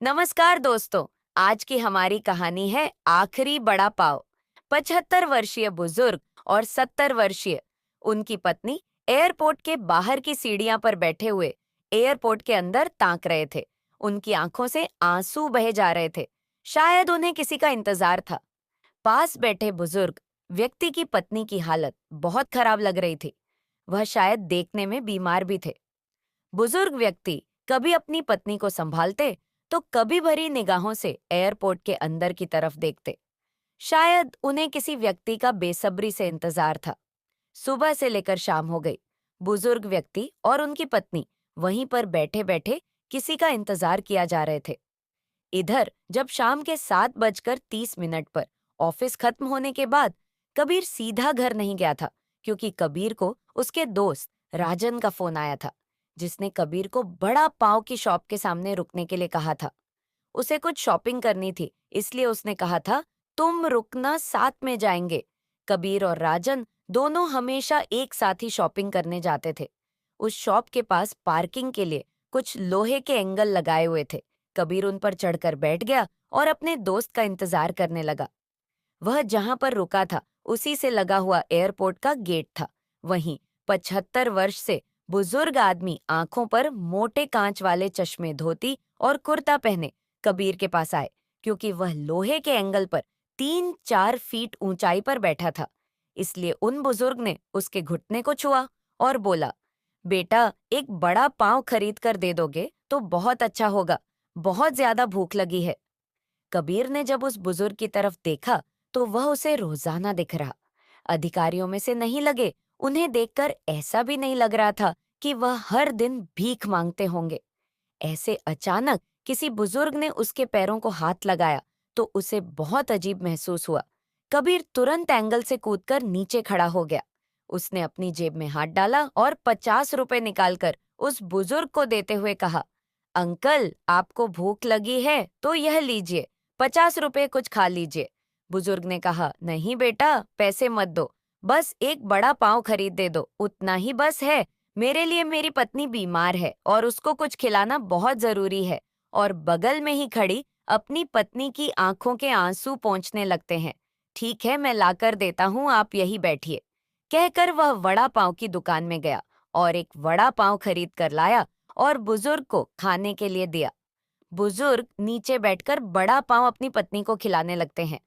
नमस्कार दोस्तों। आज की हमारी कहानी है आखिरी बड़ा पाव। 75 वर्षीय बुजुर्ग और 70 वर्षीय उनकी पत्नी एयरपोर्ट के बाहर की सीढ़ियां पर बैठे हुए एयरपोर्ट के अंदर ताक रहे थे। उनकी आंखों से आंसू बहे जा रहे थे। शायद उन्हें किसी का इंतजार था। पास बैठे बुजुर्ग व्यक्ति की पत्नी की हालत बहुत खराब लग रही थी। वह शायद देखने में बीमार भी थे। बुजुर्ग व्यक्ति कभी अपनी पत्नी को संभालते तो कभी भरी निगाहों से एयरपोर्ट के अंदर की तरफ देखते। शायद उन्हें किसी व्यक्ति का बेसब्री से इंतजार था। सुबह से लेकर शाम हो गई। बुजुर्ग व्यक्ति और उनकी पत्नी वहीं पर बैठे बैठे किसी का इंतजार किया जा रहे थे। इधर जब शाम के 7:30 पर ऑफिस खत्म होने के बाद कबीर सीधा घर नहीं गया था, क्योंकि कबीर को उसके दोस्त राजन का फोन आया था, जिसने कबीर को बड़ा पाव की शॉप के सामने रुकने के लिए कहा था। उसे कुछ शॉपिंग करनी थी, इसलिए उसने कहा था, तुम रुकना, साथ में जाएंगे। कबीर और राजन दोनों हमेशा एक साथ ही शॉपिंग करने जाते थे। उस शॉप के पास पार्किंग के लिए कुछ लोहे के एंगल लगाए हुए थे। कबीर उन पर चढ़कर बैठ गया और अपने दोस्त का इंतजार करने लगा। वह जहां पर रुका था उसी से लगा हुआ एयरपोर्ट का गेट था। वहीं 75 वर्ष से बुजुर्ग आदमी आंखों पर मोटे कांच वाले चश्मे, धोती और कुर्ता पहने कबीर के पास आए, क्योंकि वह लोहे के एंगल पर 3-4 फीट ऊंचाई पर बैठा था। इसलिए उन बुजुर्ग ने उसके घुटने को छुआ और बोला, बेटा, एक बड़ा पाव खरीद कर दे दोगे तो बहुत अच्छा होगा। बहुत ज्यादा भूख लगी है। कबीर ने जब उस बुजुर्ग की तरफ देखा तो वह उसे रोजाना दिख रहा। अधिकारियों में से नहीं लगे। उन्हें देखकर ऐसा भी नहीं लग रहा था कि वह हर दिन भीख मांगते होंगे। ऐसे अचानक किसी बुजुर्ग ने उसके पैरों को हाथ लगाया तो उसे बहुत अजीब महसूस हुआ। कबीर तुरंत एंगल से कूदकर नीचे खड़ा हो गया। उसने अपनी जेब में हाथ डाला और 50 रुपए निकालकर उस बुजुर्ग को देते हुए कहा, अंकल, आपको भूख लगी है तो यह लीजिए, 50 रुपए कुछ खा लीजिए। बुजुर्ग ने कहा, नहीं बेटा, पैसे मत दो, बस एक बड़ा पाव खरीद दे दो, उतना ही बस है। मेरे लिए मेरी पत्नी बीमार है और उसको कुछ खिलाना बहुत जरूरी है। और बगल में ही खड़ी अपनी पत्नी की आंखों के आंसू पोंछने लगते हैं। ठीक है, मैं लाकर देता हूँ, आप यही बैठिए। कहकर वह वड़ा पाव की दुकान में गया और एक वड़ा पाव खरीद कर लाया और बुजुर्ग को खाने के लिए दिया। बुजुर्ग नीचे बैठकर बड़ा पाव अपनी पत्नी को खिलाने लगते हैं।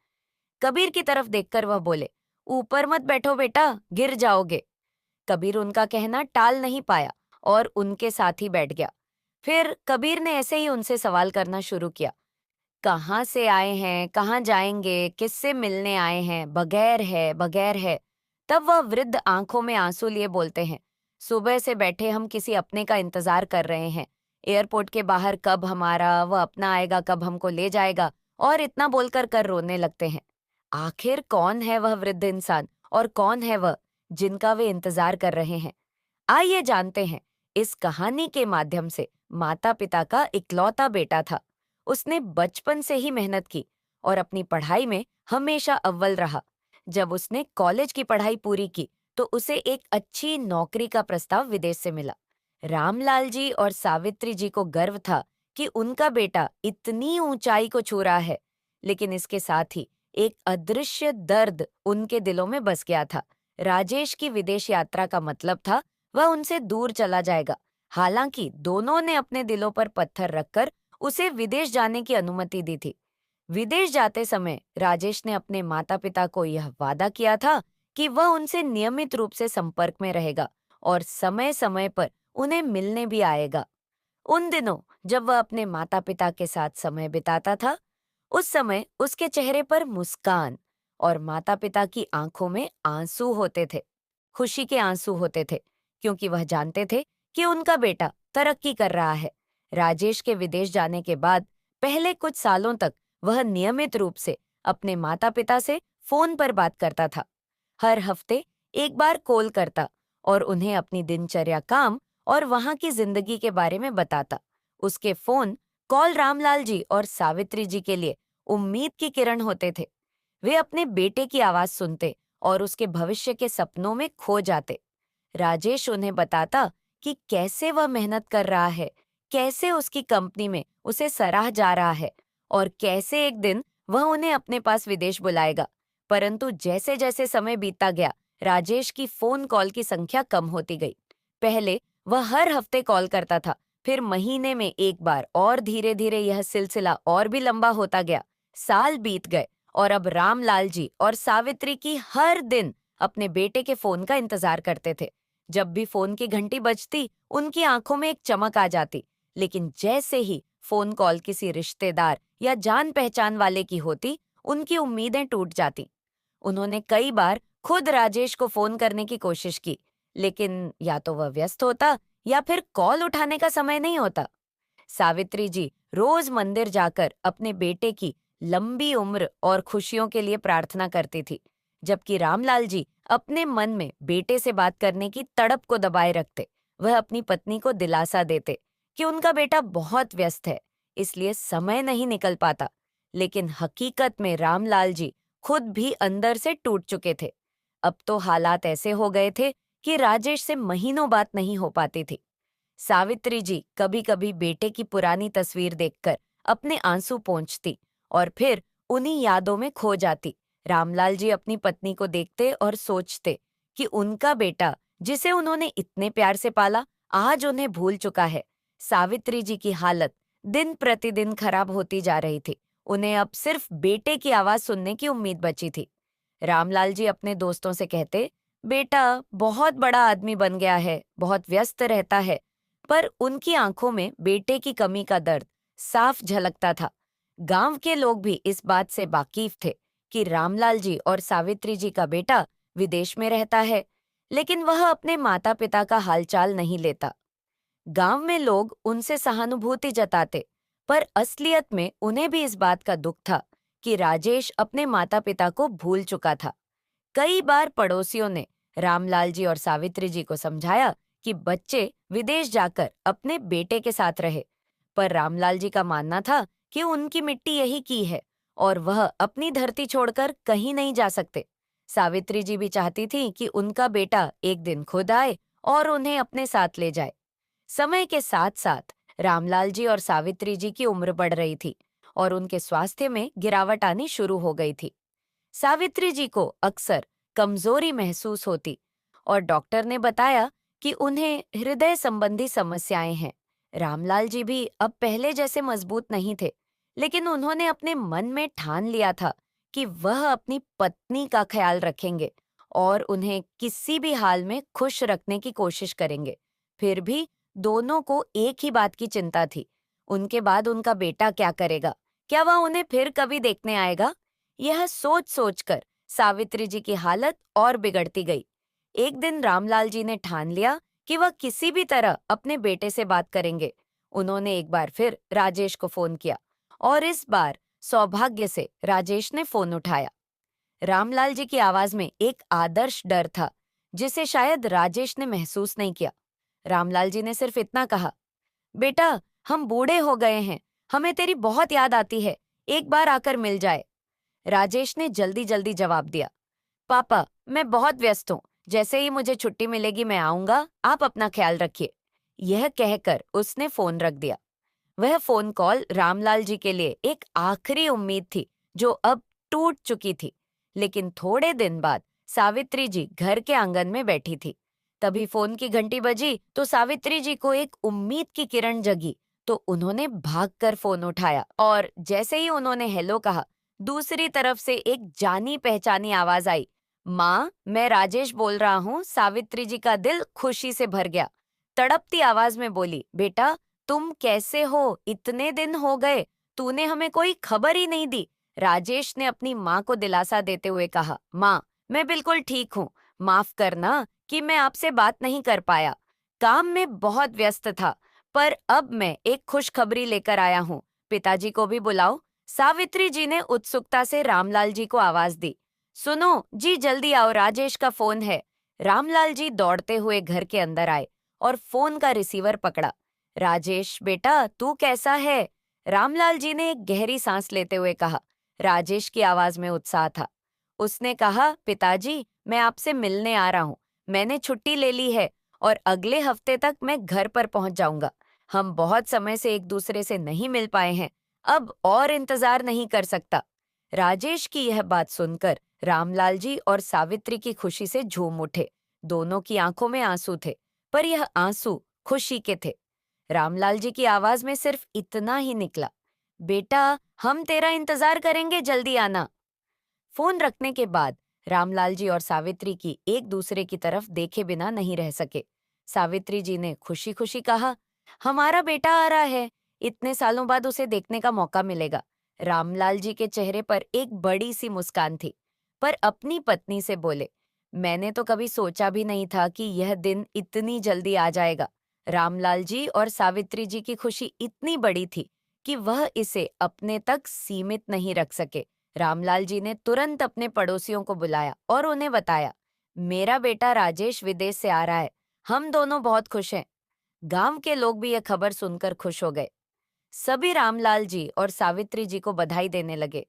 कबीर की तरफ देखकर वह बोले, ऊपर मत बैठो बेटा, गिर जाओगे। कबीर उनका कहना टाल नहीं पाया और उनके साथ ही बैठ गया। फिर कबीर ने ऐसे ही उनसे सवाल करना शुरू किया, कहाँ से आए हैं, कहाँ जाएंगे, किससे मिलने आए हैं, बगैर है, बगैर है। तब वह वृद्ध आंखों में आंसू लिए बोलते हैं, सुबह से बैठे हम किसी अपने का इंतजार कर रहे हैं। एयरपोर्ट के बाहर कब हमारा वह अपना आएगा, कब हमको ले जाएगा, और इतना बोलकर कर रोने लगते हैं। आखिर कौन है वह वृद्ध इंसान और कौन है वह जिनका वे इंतजार कर रहे हैं? आइए जानते हैं। इस कहानी के माध्यम से माता पिता का इकलौता बेटा था। उसने बचपन से ही मेहनत की और अपनी पढ़ाई में हमेशा अव्वल रहा। जब उसने कॉलेज की पढ़ाई पूरी की तो उसे एक अच्छी नौकरी का प्रस्ताव विदेश से मिला। रामलाल जी और सावित्री जी को गर्व था कि उनका बेटा इतनी ऊंचाई को छू रहा है, लेकिन इसके साथ ही एक अदृश्य दर्द उनके दिलों में बस गया था। राजेश की विदेश यात्रा का मतलब था वह उनसे दूर चला जाएगा। हालांकि दोनों ने अपने दिलों पर पत्थर रखकर उसे विदेश जाने की अनुमति दी थी। विदेश जाते समय राजेश ने अपने माता पिता को यह वादा किया था कि वह उनसे नियमित रूप से संपर्क में रहेगा और समय समय पर उन्हें मिलने भी आएगा। उन दिनों जब वह अपने माता पिता के साथ समय बिताता था, उस समय उसके चेहरे पर मुस्कान और माता पिता की आंखों में आंसू होते थे। खुशी के आंसू होते थे, क्योंकि वह जानते थे कि उनका बेटा तरक्की कर रहा है। राजेश के विदेश जाने के बाद पहले कुछ सालों तक वह नियमित रूप से अपने माता पिता से फोन पर बात करता था। हर हफ्ते एक बार कॉल करता और उन्हें अपनी दिनचर्या, काम और वहां की जिंदगी के बारे में बताता। उसके फोन कॉल रामलाल जी और सावित्री जी के लिए उम्मीद की किरण होते थे। वे अपने बेटे की आवाज सुनते और उसके भविष्य के सपनों में खो जाते। राजेश उन्हें बताता कि कैसे वह मेहनत कर रहा है, कैसे उसकी कंपनी में उसे सराहा जा रहा है और कैसे एक दिन वह उन्हें अपने पास विदेश बुलाएगा। परंतु जैसे जैसे समय बीतता गया, राजेश की फोन कॉल की संख्या कम होती गई। पहले वह हर हफ्ते कॉल करता था, फिर महीने में एक बार, और धीरे धीरे यह सिलसिला और भी लंबा होता गया। साल बीत गए और अब रामलाल जी और सावित्री की हर दिन अपने बेटे के फोन का इंतजार करते थे। जब भी फोन की घंटी बजती, उनकी आंखों में एक चमक आ जाती। लेकिन जैसे ही फोन कॉल किसी रिश्तेदार या जान पहचान वाले की होती, उनकी उम्मीदें टूट जाती। उन्होंने कई बार खुद राजेश को फोन करने की कोशिश की, लेकिन या तो वह व्यस्त होता या फिर कॉल उठाने का समय नहीं होता। सावित्री जी रोज मंदिर जाकर अपने बेटे की लंबी उम्र और खुशियों के लिए प्रार्थना करती थी, जबकि रामलाल जी अपने मन में बेटे से बात करने की तड़प को दबाए रखते। वह अपनी पत्नी को दिलासा देते कि उनका बेटा बहुत व्यस्त है, इसलिए समय नहीं निकल पाता। लेकिन हकीकत में रामलाल जी खुद भी अंदर से टूट चुके थे। अब तो हालात ऐसे हो गए थे कि राजेश से महीनों बात नहीं हो पाती थी। सावित्री जी कभी कभी बेटे की पुरानी तस्वीर देखकर अपने आंसू पोंछती और फिर उन्हीं यादों में खो जाती। रामलाल जी अपनी पत्नी को देखते और सोचते कि उनका बेटा, जिसे उन्होंने इतने प्यार से पाला, आज उन्हें भूल चुका है। सावित्री जी की हालत दिन प्रतिदिन खराब होती जा रही थी। उन्हें अब सिर्फ बेटे की आवाज सुनने की उम्मीद बची थी। रामलाल जी अपने दोस्तों से कहते, बेटा बहुत बड़ा आदमी बन गया है, बहुत व्यस्त रहता है। पर उनकी आंखों में बेटे की कमी का दर्द साफ झलकता था। गांव के लोग भी इस बात से वाकिफ थे कि रामलाल जी और सावित्री जी का बेटा विदेश में रहता है, लेकिन वह अपने माता पिता का हालचाल नहीं लेता। गांव में लोग उनसे सहानुभूति जताते, पर असलियत में उन्हें भी इस बात का दुख था कि राजेश अपने माता पिता को भूल चुका था। कई बार पड़ोसियों ने रामलाल जी और सावित्री जी को समझाया कि बच्चे विदेश जाकर अपने बेटे के साथ रहे, पर रामलाल जी का मानना था कि उनकी मिट्टी यही की है और वह अपनी धरती छोड़कर कहीं नहीं जा सकते। सावित्री जी भी चाहती थी कि उनका बेटा एक दिन खुद आए और उन्हें अपने साथ ले जाए। समय के साथ साथ रामलाल जी और सावित्री जी की उम्र बढ़ रही थी और उनके स्वास्थ्य में गिरावट आनी शुरू हो गई थी। सावित्री जी को अक्सर कमजोरी महसूस होती और डॉक्टर ने बताया कि उन्हें हृदय संबंधी समस्याएं हैं। रामलाल जी भी अब पहले जैसे मजबूत नहीं थे, लेकिन उन्होंने अपने मन में ठान लिया था कि वह अपनी पत्नी का ख्याल रखेंगे और उन्हें किसी भी हाल में खुश रखने की कोशिश करेंगे। फिर भी दोनों को एक ही बात की चिंता थी, उनके बाद उनका बेटा क्या करेगा, क्या वह उन्हें फिर कभी देखने आएगा। यह सोच सोचकर सावित्री जी की हालत और बिगड़ती गई। एक दिन रामलाल जी ने ठान लिया कि वह किसी भी तरह अपने बेटे से बात करेंगे। उन्होंने एक बार फिर राजेश को फोन किया और इस बार सौभाग्य से राजेश ने फोन उठाया। रामलाल जी की आवाज में एक आदर्श डर था, जिसे शायद राजेश ने महसूस नहीं किया। रामलाल जी ने सिर्फ इतना कहा, बेटा हम बूढ़े हो गए हैं, हमें तेरी बहुत याद आती है, एक बार आकर मिल जाए। राजेश ने जल्दी जल्दी जवाब दिया, पापा मैं बहुत व्यस्त हूँ, जैसे ही मुझे छुट्टी मिलेगी मैं आऊंगा, आप अपना ख्याल रखिए। यह कहकर उसने फोन रख दिया। वह फोन कॉल रामलाल जी के लिए एक आखिरी उम्मीद थी जो अब टूट चुकी थी। लेकिन थोड़े दिन बाद सावित्री जी घर के आंगन में बैठी थी। तभी फोन की घंटी बजी तो सावित्री जी को एक उम्मीद की किरण जगी। तो उन्होंने भागकर फोन उठाया और जैसे ही उन्होंने हेलो कहा, दूसरी तरफ से एक जानी पहचानी आवाज आई, माँ मैं राजेश बोल रहा हूँ। सावित्री जी का दिल खुशी से भर गया। तड़पती आवाज में बोली, बेटा तुम कैसे हो, इतने दिन हो गए, तूने हमें कोई खबर ही नहीं दी। राजेश ने अपनी माँ को दिलासा देते हुए कहा, माँ मैं बिल्कुल ठीक हूँ, माफ करना कि मैं आपसे बात नहीं कर पाया, काम में बहुत व्यस्त था। पर अब मैं एक खुशखबरी लेकर आया हूँ, पिताजी को भी बुलाओ। सावित्री जी ने उत्सुकता से रामलाल जी को आवाज दी, सुनो जी जल्दी आओ, राजेश का फोन है। रामलाल जी दौड़ते हुए घर के अंदर आए और फोन का रिसीवर पकड़ा। राजेश बेटा तू कैसा है? रामलाल जी ने एक गहरी सांस लेते हुए कहा। राजेश की आवाज में उत्साह था। उसने कहा, पिताजी मैं आपसे मिलने आ रहा हूँ, मैंने छुट्टी ले ली है और अगले हफ्ते तक मैं घर पर पहुंच जाऊंगा। हम बहुत समय से एक दूसरे से नहीं मिल पाए हैं, अब और इंतजार नहीं कर सकता। राजेश की यह बात सुनकर रामलाल जी और सावित्री की खुशी से झूम उठे। दोनों की आंखों में आंसू थे, पर यह आंसू खुशी के थे। रामलाल जी की आवाज में सिर्फ इतना ही निकला, बेटा, हम तेरा इंतजार करेंगे, जल्दी आना। फोन रखने के बाद रामलाल जी और सावित्री की एक दूसरे की तरफ देखे बिना नहीं रह सके। सावित्री जी ने खुशी खुशी कहा, हमारा बेटा आ रहा है, इतने सालों बाद उसे देखने का मौका मिलेगा। रामलाल जी के चेहरे पर एक बड़ी सी मुस्कान थी, पर अपनी पत्नी से बोले, मैंने तो कभी सोचा भी नहीं था कि यह दिन इतनी जल्दी आ जाएगा। रामलाल जी और सावित्री जी की खुशी इतनी बड़ी थी कि वह इसे अपने तक सीमित नहीं रख सके। रामलाल जी ने तुरंत अपने पड़ोसियों को बुलाया और उन्हें बताया, मेरा बेटा राजेश विदेश से आ रहा है, हम दोनों बहुत खुश हैं। गांव के लोग भी यह खबर सुनकर खुश हो गए। सभी रामलाल जी और सावित्री जी को बधाई देने लगे।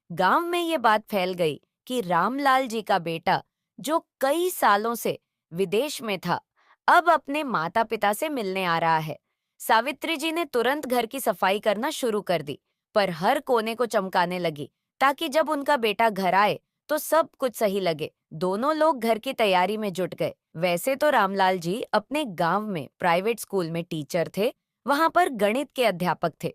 गांव में ये बात फैल गई कि रामलाल जी का बेटा, जो कई सालों से विदेश में था, अब अपने माता पिता से मिलने आ रहा है। सावित्री जी ने तुरंत घर की सफाई करना शुरू कर दी, पर हर कोने को चमकाने लगी ताकि जब उनका बेटा घर आए तो सब कुछ सही लगे। दोनों लोग घर की तैयारी में जुट गए। वैसे तो रामलाल जी अपने गांव में प्राइवेट स्कूल में टीचर थे, वहां पर गणित के अध्यापक थे।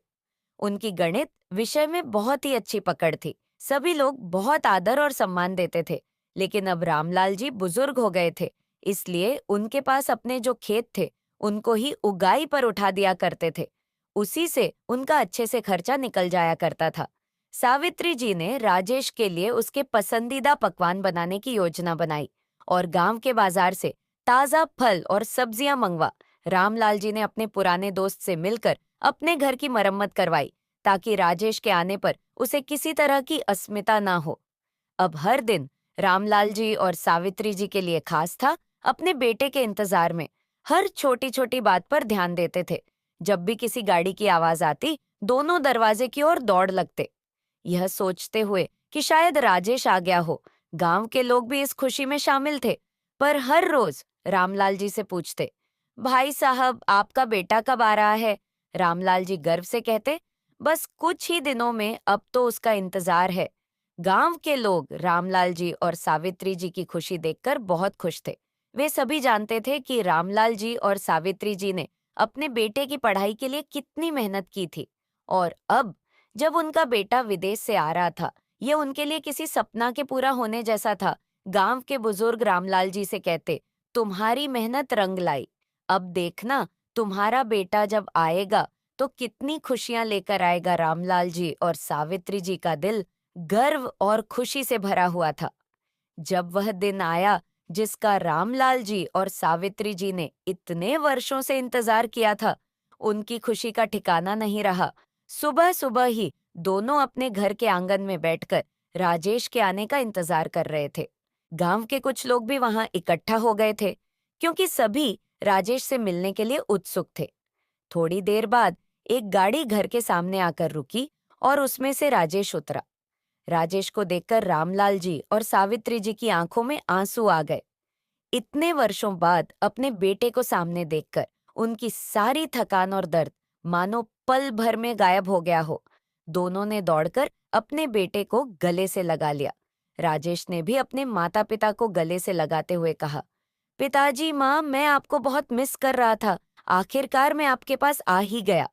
उनकी गणित विषय में बहुत ही अच्छी पकड़ थी। सभी लोग बहुत आदर और सम्मान देते थे। लेकिन अब रामलाल जी बुजुर्ग हो गए थे, इसलिए उनके पास अपने जो खेत थे, उनको ही उगाई पर उठा दिया करते थे। उसी से उनका अच्छे से खर्चा निकल जाया करता था। सावित्री जी ने राजेश के लिए उसके पसंदीदा पकवान बनाने की योजना बनाई और गांव के बाजार से ताजा फल और सब्जियां मंगवा। रामलाल जी ने अपने पुराने दोस्त से मिलकर अपने घर की मरम्मत करवाई ताकि राजेश के आने पर उसे किसी तरह की अस्मिता ना हो। अब हर दिन रामलाल जी और सावित्री जी के लिए खास था। अपने बेटे के इंतजार में हर छोटी छोटी बात पर ध्यान देते थे। जब भी किसी गाड़ी की आवाज आती, दोनों दरवाजे की ओर दौड़ लगते, यह सोचते हुए कि शायद राजेश आ गया हो। गांव के लोग भी इस खुशी में शामिल थे, पर हर रोज रामलाल जी से पूछते, भाई साहब, आपका बेटा कब आ रहा है? रामलाल जी गर्व से कहते, बस कुछ ही दिनों में, अब तो उसका इंतजार है। गांव के लोग रामलाल जी और सावित्री जी की खुशी देखकर बहुत खुश थे। वे सभी जानते थे कि रामलाल जी और सावित्री जी ने अपने बेटे की पढ़ाई के लिए कितनी मेहनत की थी, और अब जब उनका बेटा विदेश से आ रहा था, ये उनके लिए किसी सपना के पूरा होने जैसा था। गांव के बुजुर्ग रामलाल जी से कहते, तुम्हारी मेहनत रंग लाई। अब देखना, तुम्हारा बेटा जब आएगा तो कितनी खुशियां लेकर आएगा। रामलाल जी और सावित्री जी का दिल गर्व और खुशी से भरा हुआ था। जब वह दिन आया जिसका रामलाल जी और सावित्री जी ने इतने वर्षों से इंतजार किया था, उनकी खुशी का ठिकाना नहीं रहा। सुबह सुबह ही दोनों अपने घर के आंगन में बैठकर राजेश के आने का इंतजार कर रहे थे। गांव के कुछ लोग भी वहां इकट्ठा हो गए थे, क्योंकि सभी राजेश से मिलने के लिए उत्सुक थे। थोड़ी देर बाद एक गाड़ी घर के सामने आकर रुकी और उसमें से राजेश उतरा। राजेश को देखकर रामलाल जी और सावित्री जी की आंखों में आंसू आ गए। इतने वर्षों बाद अपने बेटे को सामने देखकर उनकी सारी थकान और दर्द मानो पल भर में गायब हो गया हो। दोनों ने दौड़कर अपने बेटे को गले से लगा लिया। राजेश ने भी अपने माता पिता को गले से लगाते हुए कहा, पिताजी, माँ, मैं आपको बहुत मिस कर रहा था। आखिरकार मैं आपके पास आ ही गया।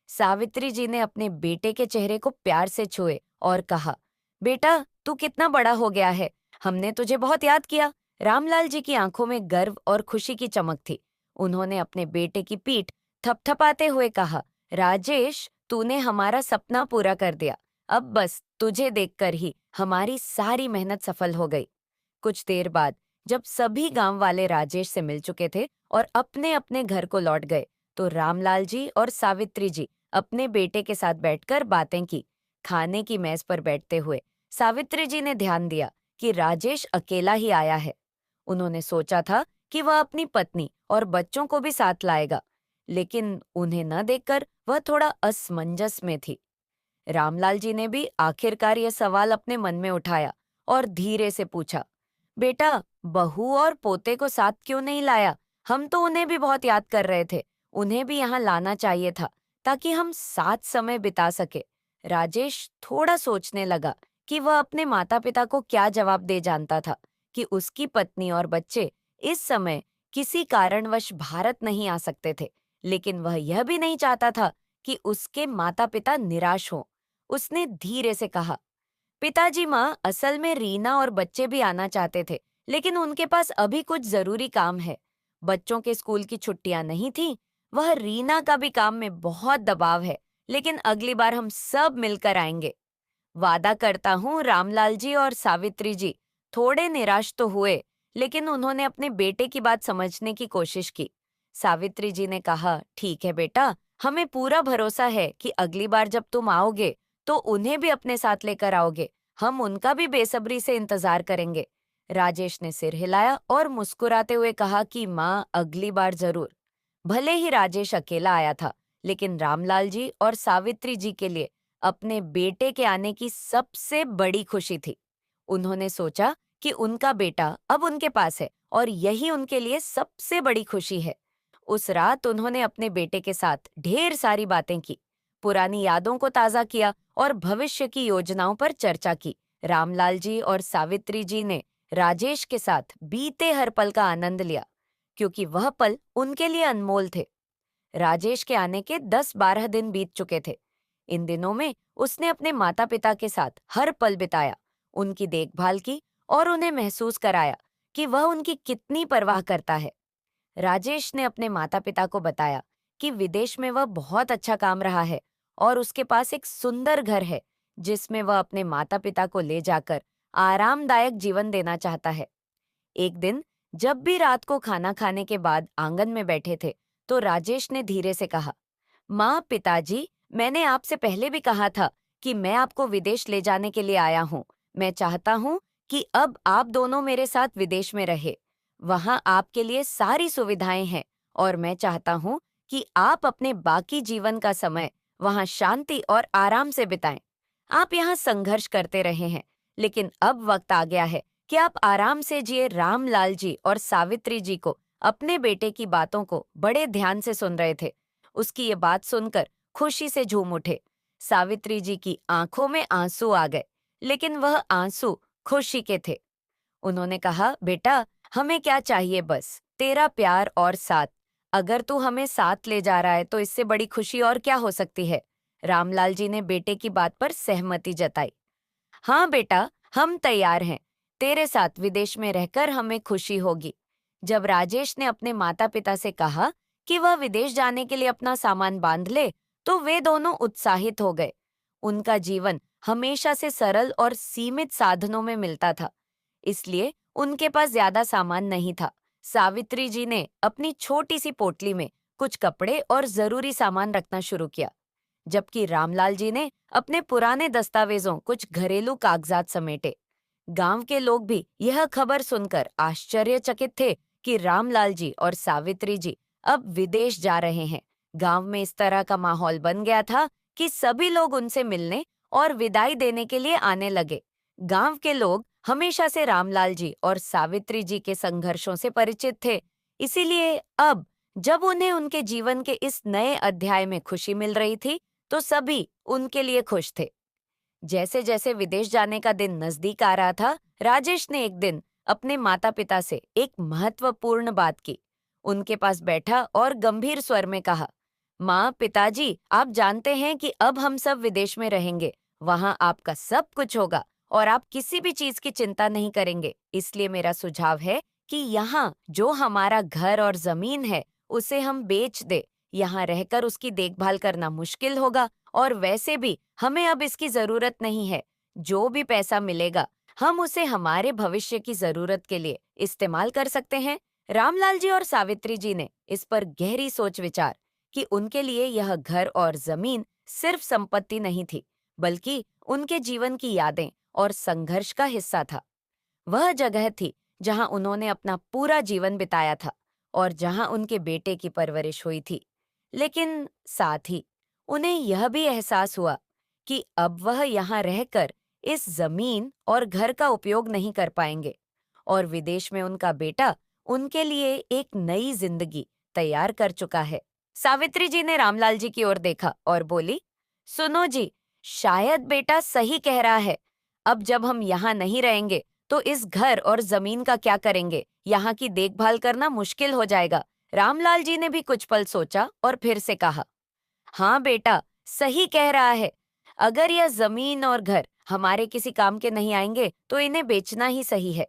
सावित्री जी ने अपने बेटे के चेहरे को प्यार से छुए और कहा, बेटा, तू कितना बड़ा हो गया है, हमने तुझे बहुत याद किया। रामलाल जी की आंखों में गर्व और खुशी की चमक थी। उन्होंने अपने बेटे की पीठ थपथपाते हुए कहा, राजेश, तूने हमारा सपना पूरा कर दिया। अब बस तुझे देखकर ही हमारी सारी मेहनत सफल हो गई। कुछ देर बाद जब सभी गांव वाले राजेश से मिल चुके थे और अपने अपने घर को लौट गए, तो रामलाल जी और सावित्री जी अपने बेटे के साथ बैठकर बातें की। खाने की मेज पर बैठते हुए सावित्री जी ने ध्यान दिया कि राजेश अकेला ही आया है। उन्होंने सोचा था कि वह अपनी पत्नी और बच्चों को भी साथ लाएगा, लेकिन उन्हें न देखकर वह थोड़ा असमंजस में थी। रामलाल जी ने भी आखिरकार यह सवाल अपने मन में उठाया और धीरे से पूछा, बेटा, बहू और पोते को साथ क्यों नहीं लाया? हम तो उन्हें भी बहुत याद कर रहे थे। उन्हें भी यहाँ लाना चाहिए था ताकि हम साथ समय बिता सके। राजेश थोड़ा सोचने लगा कि वह अपने माता पिता को क्या जवाब दे। जानता था कि उसकी पत्नी और बच्चे इस समय किसी कारणवश भारत नहीं आ सकते थे, लेकिन वह यह भी नहीं चाहता था कि उसके माता पिता निराश हों। उसने धीरे से कहा, पिताजी, माँ, असल में रीना और बच्चे भी आना चाहते थे, लेकिन उनके पास अभी कुछ जरूरी काम है। बच्चों के स्कूल की छुट्टियां नहीं थी। वह रीना का भी काम में बहुत दबाव है, लेकिन अगली बार हम सब मिलकर आएंगे। वादा करता हूँ। रामलाल जी और सावित्री जी थोड़े निराश तो हुए, लेकिन उन्होंने अपने बेटे की बात समझने की कोशिश की। सावित्री जी ने कहा, ठीक है बेटा, हमें पूरा भरोसा है कि अगली बार जब तुम आओगे तो उन्हें भी अपने साथ लेकर आओगे। हम उनका भी बेसब्री से इंतजार करेंगे। राजेश ने सिर हिलाया और मुस्कुराते हुए कहा कि माँ, अगली बार जरूर। भले ही राजेश अकेला आया था, लेकिन रामलाल जी और सावित्री जी के लिए अपने बेटे के आने की सबसे बड़ी खुशी थी। उन्होंने सोचा कि उनका बेटा अब उनके पास है और यही उनके लिए सबसे बड़ी खुशी है। उस रात उन्होंने अपने बेटे के साथ ढेर सारी बातें की, पुरानी यादों को ताज़ा किया और भविष्य की योजनाओं पर चर्चा की। रामलाल जी और सावित्री जी ने राजेश के साथ बीते हर पल का आनंद लिया, क्योंकि वह पल उनके लिए अनमोल थे। राजेश के आने के 10-12 दिन बीत चुके थे। इन दिनों में उसने अपने माता पिता के साथ हर पल बिताया, उनकी देखभाल की और उन्हें महसूस कराया कि वह उनकी कितनी परवाह करता है। राजेश ने अपने माता पिता को बताया कि विदेश में वह बहुत अच्छा काम रहा है और उसके पास एक सुंदर घर है जिसमें वह अपने माता पिता को ले जाकर आरामदायक जीवन देना चाहता है। एक दिन जब भी रात को खाना खाने के बाद आंगन में बैठे थे, तो राजेश ने धीरे से कहा, माँ, पिताजी, मैंने आपसे पहले भी कहा था कि मैं आपको विदेश ले जाने के लिए आया हूँ। मैं चाहता हूँ कि अब आप दोनों मेरे साथ विदेश में रहे। वहाँ आपके लिए सारी सुविधाएं हैं और मैं चाहता हूँ कि आप अपने बाकी जीवन का समय वहाँ शांति और आराम से बिताएं। आप यहाँ संघर्ष करते रहे हैं, लेकिन अब वक्त आ गया है कि आप आराम से जिए। रामलाल जी और सावित्री जी को अपने बेटे की बातों को बड़े ध्यान से सुन रहे थे। उसकी ये बात सुनकर खुशी से झूम उठे। सावित्री जी की आंखों में आंसू आ गए, लेकिन वह आंसू खुशी के थे। उन्होंने कहा, बेटा, हमें क्या चाहिए? बस तेरा प्यार और साथ। अगर तू हमें साथ ले जा रहा है तो इससे बड़ी खुशी और क्या हो सकती है? रामलाल जी ने बेटे की बात पर सहमति जताई। हाँ बेटा, हम तैयार हैं। तेरे साथ विदेश में रहकर हमें खुशी होगी। जब राजेश ने अपने माता पिता से कहा कि वह विदेश जाने के लिए अपना सामान बांध ले, तो वे दोनों उत्साहित हो गए। उनका जीवन हमेशा से सरल और सीमित साधनों में मिलता था, इसलिए उनके पास ज्यादा सामान नहीं था। सावित्री जी ने अपनी छोटी सी पोटली में कुछ कपड़े और जरूरी सामान रखना शुरू किया, जबकि रामलाल जी ने अपने पुराने दस्तावेजों, कुछ घरेलू कागजात समेटे। गांव के लोग भी यह खबर सुनकर आश्चर्यचकित थे कि रामलाल जी और सावित्री जी अब विदेश जा रहे हैं। गांव में इस तरह का माहौल बन गया था कि सभी लोग उनसे मिलने और विदाई देने के लिए आने लगे। गांव के लोग हमेशा से रामलाल जी और सावित्री जी के संघर्षों से परिचित थे, इसीलिए अब जब उन्हें उनके जीवन के इस नए अध्याय में खुशी मिल रही थी, तो सभी उनके लिए खुश थे। जैसे जैसे विदेश जाने का दिन नजदीक आ रहा था, राजेश ने एक दिन अपने माता पिता से एक महत्वपूर्ण बात की। उनके पास बैठा और गंभीर स्वर में कहा, माँ, पिताजी, आप जानते हैं कि अब हम सब विदेश में रहेंगे। वहाँ आपका सब कुछ होगा और आप किसी भी चीज की चिंता नहीं करेंगे। इसलिए मेरा सुझाव है कि यहाँ जो हमारा घर और जमीन है, उसे हम बेच दे। यहाँ रहकर उसकी देखभाल करना मुश्किल होगा और वैसे भी हमें अब इसकी जरूरत नहीं है। जो भी पैसा मिलेगा, हम उसे हमारे भविष्य की जरूरत के लिए इस्तेमाल कर सकते हैं। रामलाल जी और सावित्री जी ने इस पर गहरी सोच विचार कि उनके लिए यह घर और जमीन सिर्फ संपत्ति नहीं थी, बल्कि उनके जीवन की यादें और संघर्ष का हिस्सा था। वह जगह थी जहां उन्होंने अपना पूरा जीवन बिताया था और जहां उनके बेटे की परवरिश हुई थी। लेकिन साथ ही उन्हें यह भी एहसास हुआ कि अब वह यहाँ रहकर इस जमीन और घर का उपयोग नहीं कर पाएंगे और विदेश में उनका बेटा उनके लिए एक नई जिंदगी तैयार कर चुका है। सावित्री जी ने रामलाल जी की ओर देखा और बोली, सुनो जी, शायद बेटा सही कह रहा है। अब जब हम यहाँ नहीं रहेंगे तो इस घर और जमीन का क्या करेंगे? यहाँ की देखभाल करना मुश्किल हो जाएगा। रामलाल जी ने भी कुछ पल सोचा और फिर से कहा, हाँ बेटा, सही कह रहा है। अगर यह जमीन और घर हमारे किसी काम के नहीं आएंगे तो इन्हें बेचना ही सही है।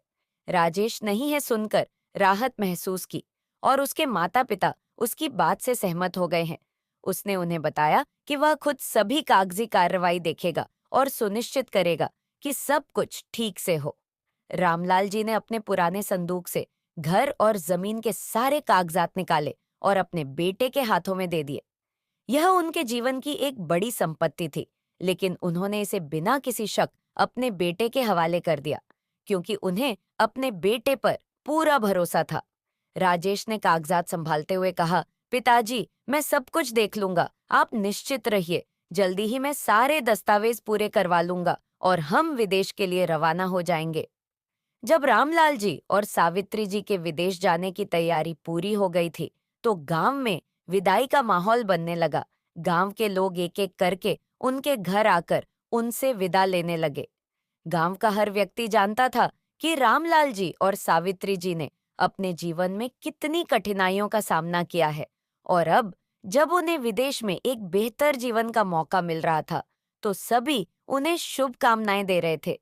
राजेश नहीं है सुनकर राहत महसूस की और उसके माता पिता उसकी बात से सहमत हो गए हैं। उसने उन्हें बताया कि वह खुद सभी कागजी कार्रवाई देखेगा और सुनिश्चित करेगा कि सब कुछ ठीक से हो। रामलाल जी ने अपने पुराने संदूक से घर और जमीन के सारे कागजात निकाले और अपने बेटे के हाथों में दे दिए। यह उनके जीवन की एक बड़ी संपत्ति थी, लेकिन उन्होंने इसे बिना किसी शक अपने बेटे के हवाले कर दिया, क्योंकि उन्हें अपने बेटे पर पूरा भरोसा था। राजेश ने कागजात संभालते हुए कहा, पिताजी, मैं सब कुछ देख लूंगा, आप निश्चित रहिए। जल्दी ही मैं सारे दस्तावेज पूरे करवा लूंगा और हम विदेश के लिए रवाना हो जाएंगे। जब रामलाल जी और सावित्री जी के विदेश जाने की तैयारी पूरी हो गई थी, तो गांव में विदाई का माहौल बनने लगा। गांव के लोग एक एक करके उनके घर आकर उनसे विदा लेने लगे। गांव का हर व्यक्ति जानता था कि रामलाल जी और सावित्री जी ने अपने जीवन में कितनी कठिनाइयों का सामना किया है, और अब जब उन्हें विदेश में एक बेहतर जीवन का मौका मिल रहा था, तो सभी उन्हें शुभकामनाएं दे रहे थे।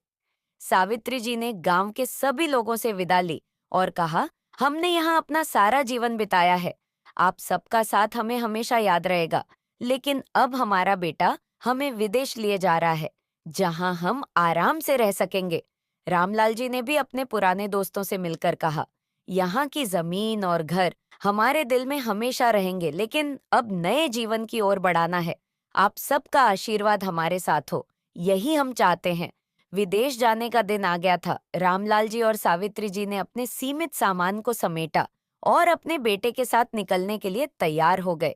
सावित्री जी ने गांव के सभी लोगों से विदा ली और कहा, हमने यहाँ अपना सारा जीवन बिताया है। आप सबका साथ हमें हमेशा याद रहेगा, लेकिन अब हमारा बेटा हमें विदेश लिए जा रहा है, जहाँ हम आराम से रह सकेंगे। रामलाल जी ने भी अपने पुराने दोस्तों से मिलकर कहा, यहाँ की जमीन और घर हमारे दिल में हमेशा रहेंगे, लेकिन अब नए जीवन की ओर बढ़ाना है। आप सबका आशीर्वाद हमारे साथ हो, यही हम चाहते हैं। विदेश जाने का दिन आ गया था। रामलाल जी और सावित्री जी ने अपने सीमित सामान को समेटा और अपने बेटे के साथ निकलने के लिए तैयार हो गए।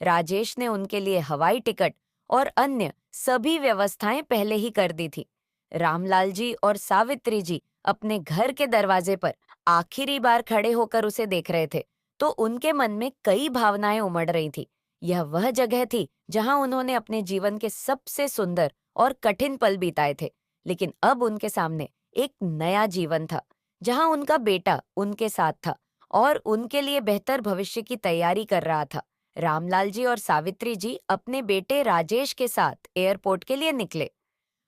राजेश ने उनके लिए हवाई टिकट और अन्य सभी व्यवस्थाएं पहले ही कर दी थी। रामलाल जी और सावित्री जी अपने घर के दरवाजे पर आखिरी बार खड़े होकर उसे देख रहे थे, तो उनके मन में कई भावनाएं उमड़ रही थी। यह वह जगह थी जहां उन्होंने अपने जीवन के सबसे सुंदर और कठिन पल बिताए थे, लेकिन अब उनके सामने एक नया जीवन था, जहां उनका बेटा उनके साथ था और उनके लिए बेहतर भविष्य की तैयारी कर रहा था। रामलाल जी और सावित्री जी अपने बेटे राजेश के साथ एयरपोर्ट के लिए निकले।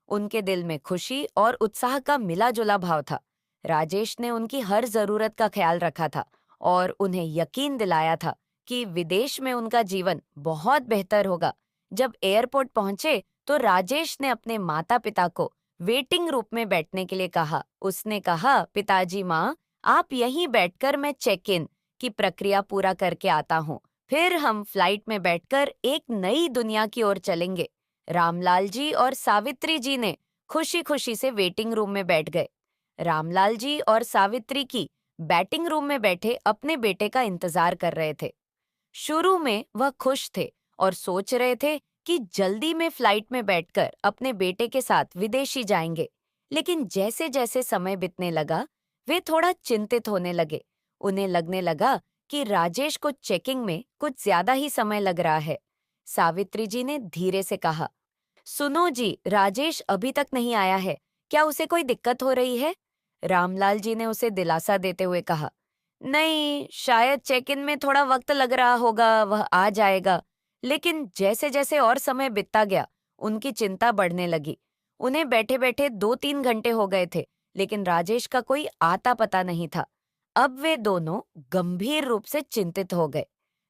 उनके दिल में खुशी और उत्साह का मिला-जुला भाव था। राजेश ने उनकी हर जरूरत का ख्याल रखा था और उन्हें यकीन दिलाया था कि विदेश में उनका जीवन बहुत बेहतर होगा। जब एयरपोर्ट पहुंचे, तो राजेश ने अपने माता-पिता को वेटिंग रूम में बैठने के लिए कहा। उसने कहा, पिताजी, माँ, आप यहीं बैठकर मैं चेक इन की प्रक्रिया पूरा करके आता हूँ। फिर हम फ्लाइट में बैठकर एक नई दुनिया की ओर चलेंगे। रामलाल जी और सावित्री जी ने खुशी-खुशी से वेटिंग रूम में बैठ गए। रामलाल जी और सावित्री की बैटिंग रूम में बैठे अपने बेटे का इंतजार कर रहे थे। शुरू में वह खुश थे और सोच रहे थे कि जल्दी में फ्लाइट में बैठकर अपने बेटे के साथ विदेशी जाएंगे। लेकिन जैसे जैसे समय बीतने लगा, वे थोड़ा चिंतित होने लगे। उन्हें लगने लगा कि राजेश को चेकिंग में कुछ ज्यादा ही समय लग रहा है। सावित्री जी ने धीरे से कहा, सुनो जी, राजेश अभी तक नहीं आया है। क्या उसे कोई दिक्कत हो रही है? रामलाल जी ने उसे दिलासा देते हुए कहा, नहीं, शायद चेक इन में थोड़ा वक्त लग रहा होगा, वह आ जाएगा। लेकिन जैसे जैसे और समय बीतता गया, उनकी चिंता बढ़ने लगी। उन्हें बैठे बैठे 2-3 घंटे हो गए थे, लेकिन राजेश का कोई आता पता नहीं था। अब वे दोनों गंभीर रूप से चिंतित हो गए।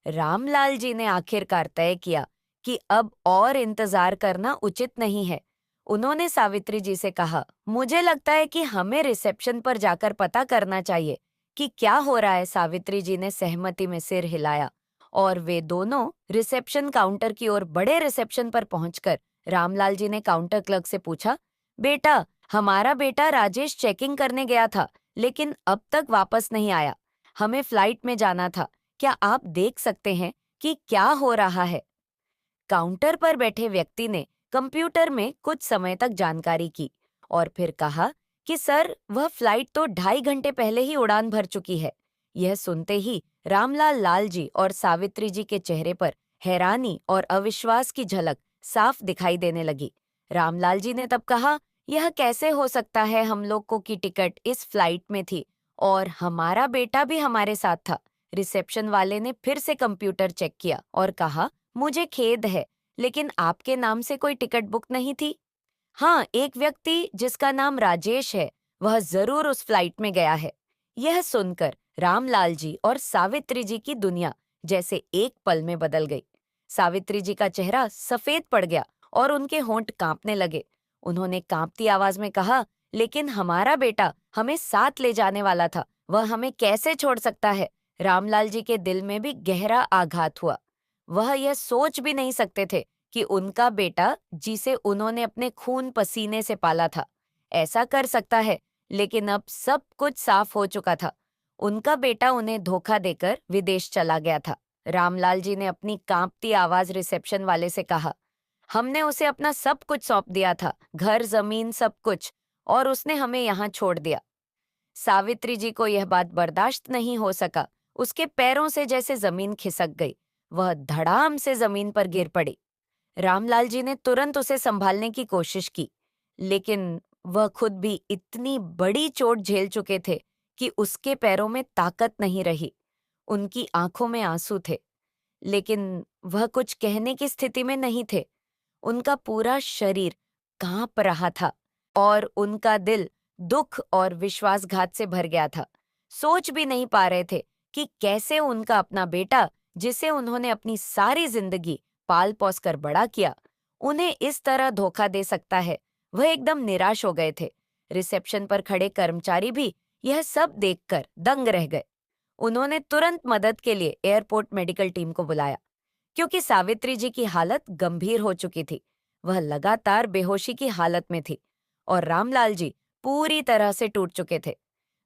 रामलाल जी ने आखिरकार तय किया कि अब और इंतजार करना उचित नहीं है। उन्होंने सावित्री जी से कहा, मुझे लगता है कि हमें रिसेप्शन पर जाकर पता करना चाहिए कि क्या हो रहा है। सावित्री जी ने सहमति में सिर हिलाया और वे दोनों रिसेप्शन काउंटर की ओर बढ़े। रिसेप्शन पर पहुंचकर रामलाल जी ने काउंटर क्लर्क से पूछा, बेटा, हमारा बेटा राजेश चेकिंग करने गया था, लेकिन अब तक वापस नहीं आया। हमें फ्लाइट में जाना था। क्या आप देख सकते हैं कि क्या हो रहा है? काउंटर पर बैठे व्यक्ति ने कंप्यूटर में कुछ समय तक जानकारी की और फिर कहा कि सर, वह फ्लाइट तो 2.5 घंटे पहले ही उड़ान भर चुकी है। यह सुनते ही रामलाल लाल जी और सावित्री जी के चेहरे पर हैरानी और अविश्वास की झलक साफ दिखाई देने लगी। रामलाल जी ने तब कहा, यह कैसे हो सकता है, हम लोग को की टिकट इस फ्लाइट में थी और हमारा बेटा भी हमारे साथ था। रिसेप्शन वाले ने फिर से कंप्यूटर चेक किया और कहा, मुझे खेद है, लेकिन आपके नाम से कोई टिकट बुक नहीं थी। हाँ, एक व्यक्ति जिसका नाम राजेश है, वह जरूर उस फ्लाइट में गया है। यह सुनकर रामलाल जी और सावित्री जी की दुनिया जैसे एक पल में बदल गई। सावित्री जी का चेहरा सफेद पड़ गया और उनके होंठ कांपने लगे। उन्होंने कांपती आवाज में कहा, लेकिन हमारा बेटा हमें साथ ले जाने वाला था, वह हमें कैसे छोड़ सकता है। रामलाल जी के दिल में भी गहरा आघात हुआ। वह यह सोच भी नहीं सकते थे कि उनका बेटा, जिसे उन्होंने अपने खून पसीने से पाला था, ऐसा कर सकता है। लेकिन अब सब कुछ साफ हो चुका था। उनका बेटा उन्हें धोखा देकर विदेश चला गया था। रामलाल जी ने अपनी कांपती आवाज रिसेप्शन वाले से कहा, हमने उसे अपना सब कुछ सौंप दिया था, घर जमीन सब कुछ, और उसने हमें यहाँ छोड़ दिया। सावित्री जी को यह बात बर्दाश्त नहीं हो सका। उसके पैरों से जैसे जमीन खिसक गई। वह धड़ाम से जमीन पर गिर पड़ी। रामलाल जी ने तुरंत उसे संभालने की कोशिश की, लेकिन वह खुद भी इतनी बड़ी चोट झेल चुके थे कि उसके पैरों में ताकत नहीं रही। उनकी आंखों में आंसू थे, लेकिन वह कुछ कहने की स्थिति में नहीं थे। उनका पूरा शरीर कांप रहा था और उनका दिल दुख और विश्वासघात से भर गया था। सोच भी नहीं पा रहे थे कि कैसे उनका अपना बेटा, जिसे उन्होंने अपनी सारी जिंदगी पाल पोस कर बड़ा किया, उन्हें इस तरह धोखा दे सकता है। वह एकदम निराश हो गए थे। रिसेप्शन पर खड़े कर्मचारी भी यह सब देखकर दंग रह गए। उन्होंने तुरंत मदद के लिए एयरपोर्ट मेडिकल टीम को बुलाया, क्योंकि सावित्री जी की हालत गंभीर हो चुकी थी। वह लगातार बेहोशी की हालत में थी और रामलाल जी पूरी तरह से टूट चुके थे।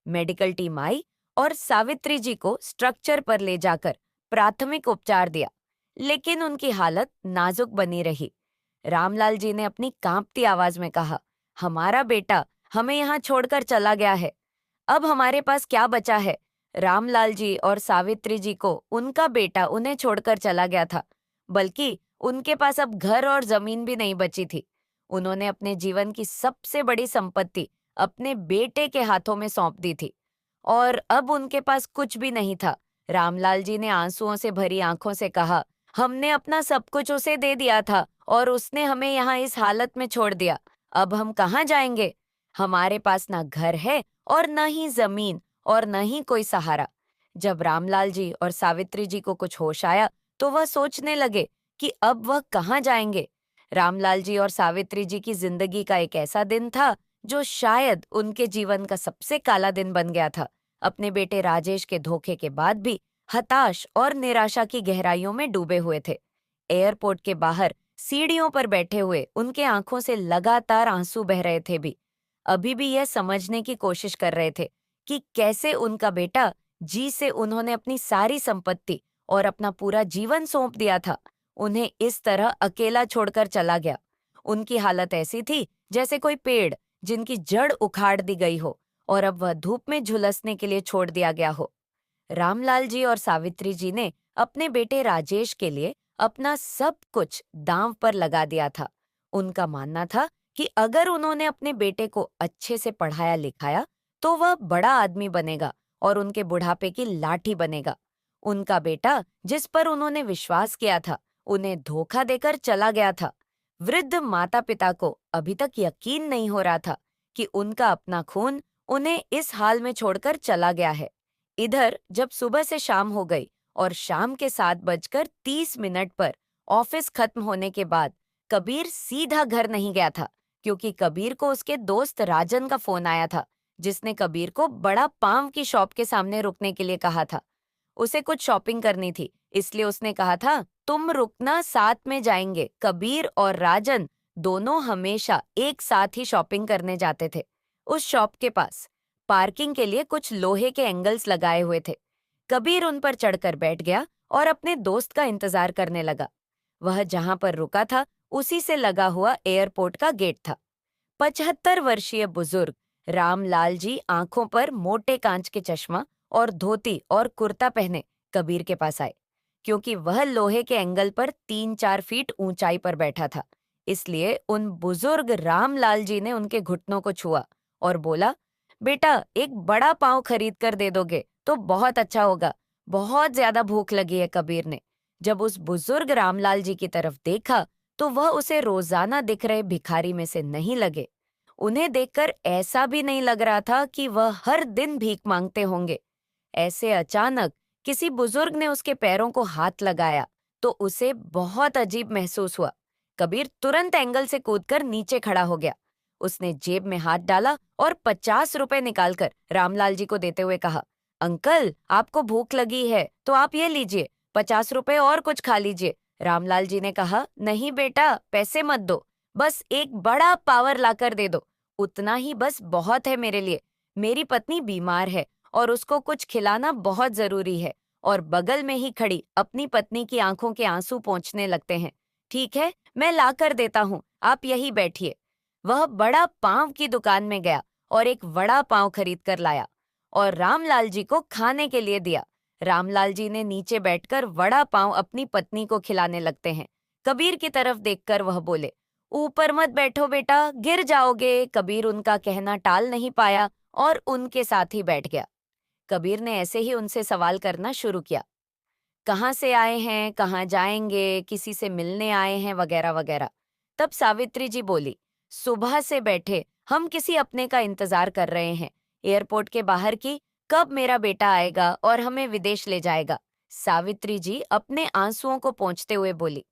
मेडिकल टीम आई और सावित्री जी को स्ट्रक्चर पर ले जाकर प्राथमिक उपचार दिया, लेकिन उनकी हालत नाजुक बनी रही। रामलाल जी ने अपनी कांपती आवाज में कहा, हमारा बेटा हमें यहाँ छोड़कर चला गया है। अब हमारे पास क्या बचा है। रामलाल जी और सावित्री जी को उनका बेटा उन्हें छोड़कर चला गया था, बल्कि उनके पास अब घर और जमीन भी नहीं बची थी। उन्होंने अपने जीवन की सबसे बड़ी संपत्ति अपने बेटे के हाथों में सौंप दी थी और अब उनके पास कुछ भी नहीं था। रामलाल जी ने आंसुओं से भरी आंखों से कहा, हमने अपना सब कुछ उसे दे दिया था और उसने हमें यहाँ इस हालत में छोड़ दिया। अब हम कहाँ जाएंगे। हमारे पास ना घर है और न ही जमीन और न ही कोई सहारा। जब रामलाल जी और सावित्री जी को कुछ होश आया, तो वह सोचने लगे कि अब वह कहाँ जाएंगे। रामलाल जी और सावित्री जी की जिंदगी का एक ऐसा दिन था जो शायद उनके जीवन का सबसे काला दिन बन गया था। अपने बेटे राजेश के धोखे के बाद भी हताश और निराशा की गहराइयों में डूबे हुए थे। एयरपोर्ट के बाहर सीढ़ियों पर बैठे हुए उनके आंखों से लगातार आंसू बह रहे थे भी। अभी भी यह समझने की कोशिश कर रहे थे कि कैसे उनका बेटा, जी से उन्होंने अपनी सारी संपत्ति और अपना पूरा जीवन सौंप दिया था, उन्हें इस तरह अकेला छोड़कर चला गया। उनकी हालत ऐसी थी जैसे कोई पेड़ जिनकी जड़ उखाड़ दी गई हो और अब वह धूप में झुलसने के लिए छोड़ दिया गया हो। रामलाल जी और सावित्री जी ने अपने बेटे राजेश के लिए अपना सब कुछ दांव पर लगा दिया था। उनका मानना था कि अगर उन्होंने अपने बेटे को अच्छे से पढ़ाया लिखाया, तो वह बड़ा आदमी बनेगा और उनके बुढ़ापे की लाठी बनेगा। उनका बेटा, जिस पर उन्होंने विश्वास किया था, उन्हें धोखा देकर चला गया था। वृद्ध माता पिता को अभी तक यकीन नहीं हो रहा था कि उनका अपना खून उन्हें इस हाल में छोड़कर चला गया है। इधर जब सुबह से शाम हो गई और शाम के 7:30 पर ऑफिस खत्म होने के बाद कबीर सीधा घर नहीं गया था, क्योंकि कबीर को उसके दोस्त राजन का फोन आया था, जिसने कबीर को बड़ा पाव की शॉप के सामने रुकने के लिए कहा था। उसे कुछ शॉपिंग करनी थी, इसलिए उसने कहा था, तुम रुकना, साथ में जाएंगे। कबीर और राजन दोनों हमेशा एक साथ ही शॉपिंग करने जाते थे। उस शॉप के पास पार्किंग के लिए कुछ लोहे के एंगल्स लगाए हुए थे। कबीर उन पर चढ़कर बैठ गया और अपने दोस्त का इंतजार करने लगा। वह जहां पर रुका था, उसी से लगा हुआ एयरपोर्ट का गेट था। 75 वर्षीय बुजुर्ग रामलाल जी आंखों पर मोटे कांच के चश्मा और धोती और कुर्ता पहने कबीर के पास आए। क्योंकि वह लोहे के एंगल पर 3-4 फीट ऊंचाई पर बैठा था, इसलिए उन बुजुर्ग रामलाल जी ने उनके घुटनों को छुआ और बोला, बेटा एक बड़ा पाँव खरीद कर दे दोगे तो बहुत अच्छा होगा, बहुत ज्यादा भूख लगी है। कबीर ने जब उस बुजुर्ग रामलाल जी की तरफ देखा तो वह उसे रोजाना दिख रहे भिखारी में से नहीं लगे। उन्हें देखकर ऐसा भी नहीं लग रहा था कि वह हर दिन भीख मांगते होंगे। ऐसे अचानक किसी बुजुर्ग ने उसके पैरों को हाथ लगाया तो उसे बहुत अजीब महसूस हुआ। कबीर तुरंत एंगल से कूदकर नीचे खड़ा हो गया। उसने जेब में हाथ डाला और 50 रुपए निकालकर रामलाल जी को देते हुए कहा, अंकल आपको भूख लगी है तो आप ये लीजिए, 50 रुपए और कुछ खा लीजिए। रामलाल जी ने कहा, नहीं बेटा पैसे मत दो, बस एक बड़ा पावर लाकर दे दो, उतना ही बस बहुत है मेरे लिए। मेरी पत्नी बीमार है और उसको कुछ खिलाना बहुत जरूरी है। और बगल में ही खड़ी अपनी पत्नी की आंखों के आंसू पोंछने लगते हैं। ठीक है, मैं ला कर देता हूँ, आप यही बैठिए। वह बड़ा पाव की दुकान में गया और एक वड़ा पाव खरीद कर लाया और रामलाल जी को खाने के लिए दिया। रामलाल जी ने नीचे बैठकर वड़ा पाव अपनी पत्नी को खिलाने लगते हैं। कबीर की तरफ देखकर वह बोले, ऊपर मत बैठो बेटा, गिर जाओगे। कबीर उनका कहना टाल नहीं पाया और उनके साथ ही बैठ गया। कबीर ने ऐसे ही उनसे सवाल करना शुरू किया, कहाँ से आए हैं, कहाँ जाएंगे, किसी से मिलने आए हैं, वगैरह वगैरह। तब सावित्री जी बोली, सुबह से बैठे हम किसी अपने का इंतजार कर रहे हैं, एयरपोर्ट के बाहर की, कब मेरा बेटा आएगा और हमें विदेश ले जाएगा। सावित्री जी अपने आंसुओं को पोंछते हुए बोली,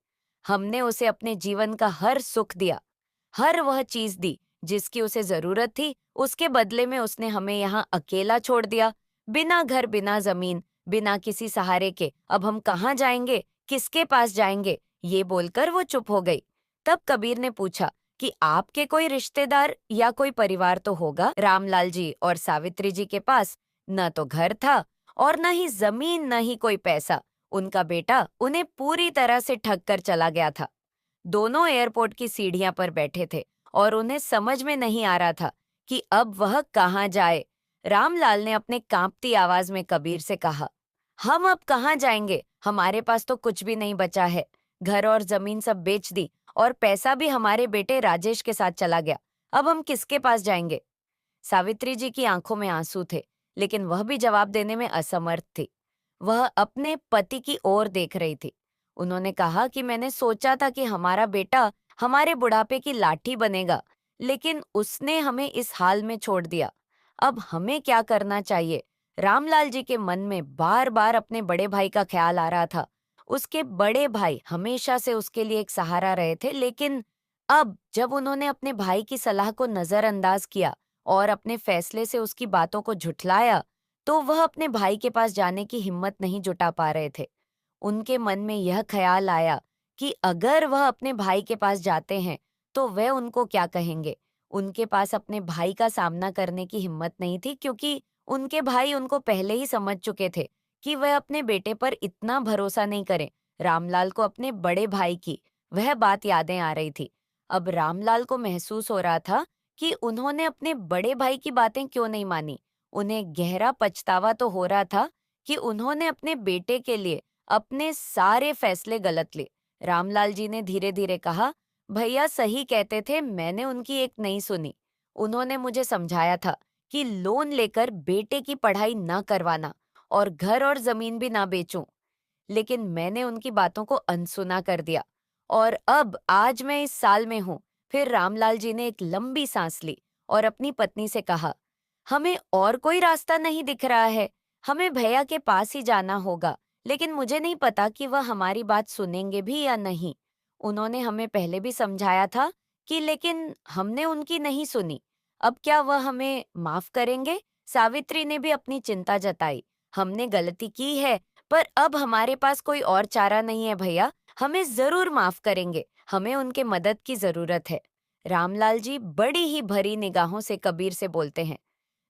हमने उसे अपने जीवन का हर सुख दिया, हर वह चीज दी जिसकी उसे जरूरत थी। उसके बदले में उसने हमें यहाँ अकेला छोड़ दिया, बिना घर, बिना जमीन, बिना किसी सहारे के। अब हम कहाँ जाएंगे, किसके पास जाएंगे? ये बोलकर वो चुप हो गई। तब कबीर ने पूछा कि आपके कोई रिश्तेदार या कोई परिवार तो होगा। रामलाल जी और सावित्री जी के पास न तो घर था और न ही जमीन, न ही कोई पैसा। उनका बेटा उन्हें पूरी तरह से ठग कर चला गया था। दोनों एयरपोर्ट की सीढ़ियां पर बैठे थे और उन्हें समझ में नहीं आ रहा था कि अब वह कहाँ जाए। रामलाल ने अपने कांपती आवाज में कबीर से कहा, हम अब कहाँ जाएंगे, हमारे पास तो कुछ भी नहीं बचा है। घर और जमीन सब बेच दी और पैसा भी हमारे बेटे राजेश के साथ चला गया। अब हम किसके पास जाएंगे? सावित्री जी की आंखों में आंसू थे, लेकिन वह भी जवाब देने में असमर्थ थी। वह अपने पति की ओर देख रही थी। उन्होंने कहा कि मैंने सोचा था कि हमारा बेटा हमारे बुढ़ापे की लाठी बनेगा, लेकिन उसने हमें इस हाल में छोड़ दिया। अब हमें क्या करना चाहिए? रामलाल जी के मन में बार बार अपने बड़े भाई का ख्याल आ रहा था। उसके बड़े भाई हमेशा से उसके लिए एक सहारा रहे थे, लेकिन अब जब उन्होंने अपने भाई की सलाह को नजरअंदाज किया और अपने फैसले से उसकी बातों को झुठलाया, तो वह अपने भाई के पास जाने की हिम्मत नहीं जुटा पा रहे थे। उनके मन में यह ख्याल आया कि अगर वह अपने भाई के पास जाते हैं तो वह उनको क्या कहेंगे। उनके पास अपने भाई का सामना करने की हिम्मत नहीं थी, क्योंकि उनके भाई उनको पहले ही समझ चुके थे कि वह अपने बेटे पर इतना भरोसा नहीं करें। रामलाल को अपने बड़े भाई की वह बात यादें आ रही थी। अब रामलाल को महसूस हो रहा था कि उन्होंने अपने बड़े भाई की बातें क्यों नहीं मानी। उन्हें गहरा पछतावा तो हो रहा था कि उन्होंने अपने बेटे के लिए अपने सारे फैसले गलत लिए। रामलाल जी ने धीरे धीरे कहा, भैया सही कहते थे, मैंने उनकी एक नहीं सुनी। उन्होंने मुझे समझाया था कि लोन लेकर बेटे की पढ़ाई ना करवाना और घर और जमीन भी ना बेचूं, लेकिन मैंने उनकी बातों को अनसुना कर दिया और अब आज मैं इस साल में हूँ। फिर रामलाल जी ने एक लंबी सांस ली और अपनी पत्नी से कहा, हमें और कोई रास्ता नहीं दिख रहा है, हमें भैया के पास ही जाना होगा, लेकिन मुझे नहीं पता कि वह हमारी बात सुनेंगे भी या नहीं। उन्होंने हमें पहले भी समझाया था कि, लेकिन हमने उनकी नहीं सुनी। अब क्या वह हमें माफ करेंगे? सावित्री ने भी अपनी चिंता जताई। हमने गलती की है, पर अब हमारे पास कोई और चारा नहीं है भैया, हमें जरूर माफ करेंगे, हमें उनके मदद की जरूरत है। रामलाल जी बड़ी ही भरी निगाहों से कबीर से बोलते हैं,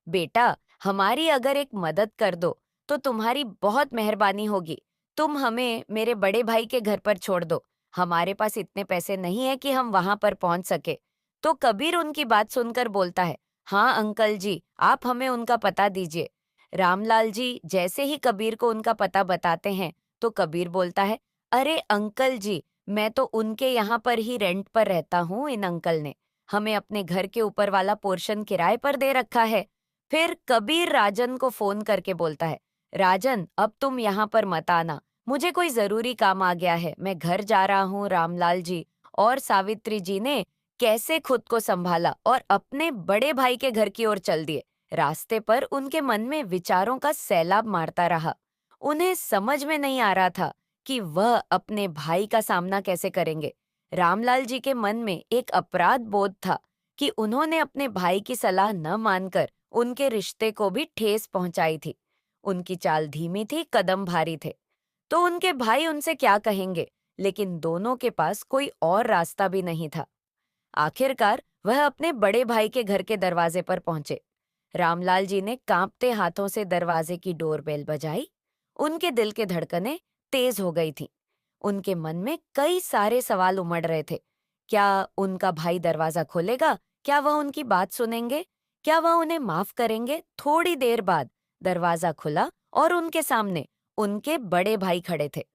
बेटा हमारी अगर एक मदद कर दो तो तुम्हारी बहुत मेहरबानी होगी। तुम हमें मेरे बड़े भाई के घर पर छोड़ दो। हमारे पास इतने पैसे नहीं है कि हम वहां पर पहुंच सके। तो कबीर उनकी बात सुनकर बोलता है, हाँ अंकल जी, आप हमें उनका पता दीजिए। रामलाल जी जैसे ही कबीर को उनका पता बताते हैं, तो कबीर बोलता है, अरे अंकल जी, मैं तो उनके यहाँ पर ही रेंट पर रहता हूँ। इन अंकल ने हमें अपने घर के ऊपर वाला पोर्शन किराए पर दे रखा है। फिर कबीर राजन को फोन करके बोलता है, राजन अब तुम यहाँ पर मत आना, मुझे कोई जरूरी काम आ गया है, मैं घर जा रहा हूँ। रामलाल जी और सावित्री जी ने कैसे खुद को संभाला और अपने बड़े भाई के घर की ओर चल दिए। रास्ते पर उनके मन में विचारों का सैलाब मारता रहा। उन्हें समझ में नहीं आ रहा था कि वह अपने भाई का सामना कैसे करेंगे। रामलाल जी के मन में एक अपराध बोध था कि उन्होंने अपने भाई की सलाह न मानकर उनके रिश्ते को भी ठेस पहुंचाई थी। उनकी चाल धीमी थी, कदम भारी थे। तो उनके भाई उनसे क्या कहेंगे, लेकिन दोनों के पास कोई और रास्ता भी नहीं था। आखिरकार वह अपने बड़े भाई के घर के दरवाजे पर पहुंचे। रामलाल जी ने कांपते हाथों से दरवाजे की डोरबेल बजाई। उनके दिल के धड़कनें तेज हो गई थीं। उनके मन में कई सारे सवाल उमड़ रहे थे। क्या उनका भाई दरवाजा खोलेगा? क्या वह उनकी बात सुनेंगे? क्या वह उन्हें माफ करेंगे? थोड़ी देर बाद दरवाजा खुला और उनके सामने उनके बड़े भाई खड़े थे।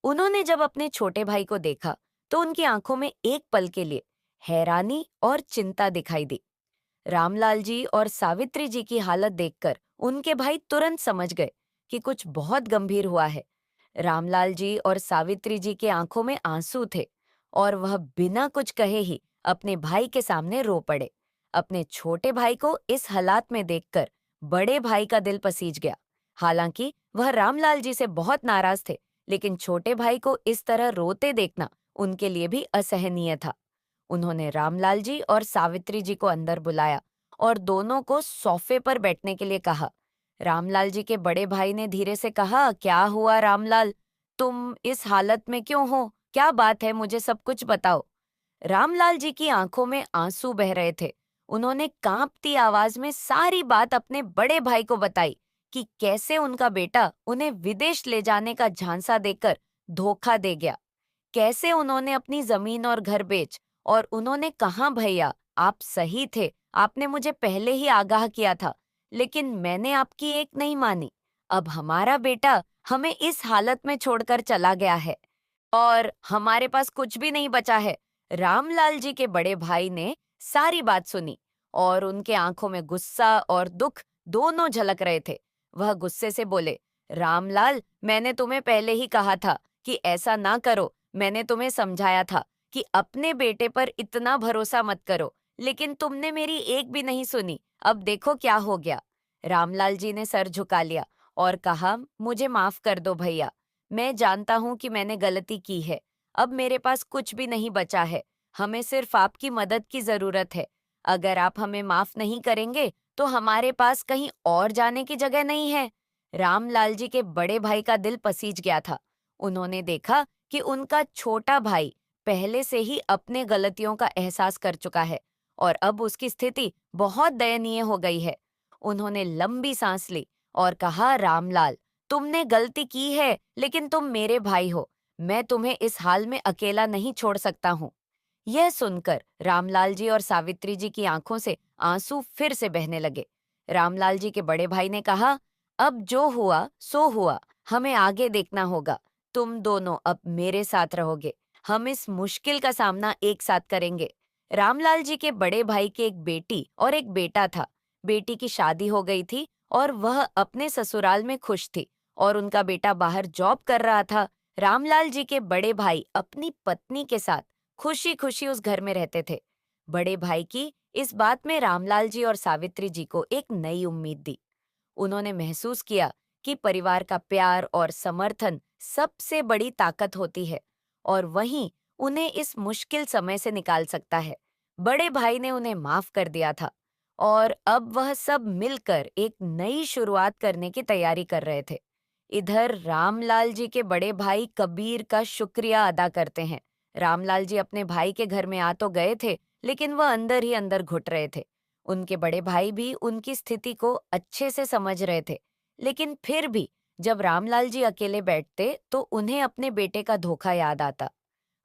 उन्होंने जब अपने छोटे भाई को देखा, तो उनकी आंखों में एक पल के लिए हैरानी और चिंता दिखाई दी। रामलाल जी और सावित्री जी की हालत देखकर उनके भाई तुरंत समझ गए कि कुछ बहुत गंभीर हुआ है। रामलाल जी और सावित्री जी के आंखों में आंसू थे और वह बिना कुछ कहे ही अपने भाई के सामने रो पड़े। अपने छोटे भाई को इस हालात में देखकर बड़े भाई का दिल पसीज गया। हालांकि वह रामलाल जी से बहुत नाराज थे, लेकिन छोटे भाई को इस तरह रोते देखना उनके लिए भी असहनीय था। उन्होंने रामलाल जी और सावित्री जी को अंदर बुलाया और दोनों को सोफे पर बैठने के लिए कहा। रामलाल जी के बड़े भाई ने धीरे से कहा, क्या हुआ रामलाल, तुम इस हालत में क्यों हो? क्या बात है, मुझे सब कुछ बताओ। रामलाल जी की आंखों में आंसू बह रहे थे। उन्होंने कांपती आवाज में सारी बात अपने बड़े भाई को बताई कि कैसे उनका बेटा उन्हें विदेश ले जाने का झांसा देकर धोखा दे गया। कैसे उन्होंने अपनी जमीन और घर बेच, और उन्होंने कहा, भैया आप सही थे, आपने मुझे पहले ही आगाह किया था, लेकिन मैंने आपकी एक नहीं मानी। अब हमारा बेटा हमें इस हालत में छोड़कर चला गया है और हमारे पास कुछ भी नहीं बचा है। रामलाल जी के बड़े भाई ने सारी बात सुनी और उनके आंखों में गुस्सा और दुख दोनों झलक रहे थे। वह गुस्से से बोले, रामलाल, मैंने तुम्हें पहले ही कहा था कि ऐसा ना करो। मैंने तुम्हें समझाया था कि अपने बेटे पर इतना भरोसा मत करो, लेकिन तुमने मेरी एक भी नहीं सुनी। अब देखो क्या हो गया। रामलाल जी ने सर झुका लिया और कहा, मुझे माफ कर दो भैया, मैं जानता हूँ कि मैंने गलती की है। अब मेरे पास कुछ भी नहीं बचा है। हमें सिर्फ आपकी मदद की जरूरत है। अगर आप हमें माफ नहीं करेंगे, तो हमारे पास कहीं और जाने की जगह नहीं है। रामलाल जी के बड़े भाई का दिल पसीज गया था। उन्होंने देखा कि उनका छोटा भाई पहले से ही अपने गलतियों का एहसास कर चुका है और अब उसकी स्थिति बहुत दयनीय हो गई है। उन्होंने लंबी सांस ली और कहा, रामलाल, तुमने गलती की है, लेकिन तुम मेरे भाई हो। मैं तुम्हें इस हाल में अकेला नहीं छोड़ सकता हूँ। यह सुनकर रामलाल जी और सावित्री जी की आंखों से आंसू फिर से बहने लगे। रामलाल जी के बड़े भाई ने कहा, अब जो हुआ सो हुआ, हमें आगे देखना होगा। तुम दोनों अब मेरे साथ रहोगे। हम इस मुश्किल का सामना एक साथ करेंगे। रामलाल जी के बड़े भाई की एक बेटी और एक बेटा था। बेटी की शादी हो गई थी और वह अपने ससुराल में खुश थी और उनका बेटा बाहर जॉब कर रहा था। रामलाल जी के बड़े भाई अपनी पत्नी के साथ खुशी खुशी उस घर में रहते थे। बड़े भाई की इस बात में रामलाल जी और सावित्री जी को एक नई उम्मीद दी। उन्होंने महसूस किया कि परिवार का प्यार और समर्थन सबसे बड़ी ताकत होती है और वहीं उन्हें इस मुश्किल समय से निकाल सकता है। बड़े भाई ने उन्हें माफ कर दिया था और अब वह सब मिलकर एक नई शुरुआत करने की तैयारी कर रहे थे। इधर रामलाल जी के बड़े भाई कबीर का शुक्रिया अदा करते हैं। रामलाल जी अपने भाई के घर में आ तो गए थे, लेकिन वह अंदर ही अंदर घुट रहे थे। उनके बड़े भाई भी उनकी स्थिति को अच्छे से समझ रहे थे, लेकिन फिर भी जब रामलाल जी अकेले बैठते तो उन्हें अपने बेटे का धोखा याद आता।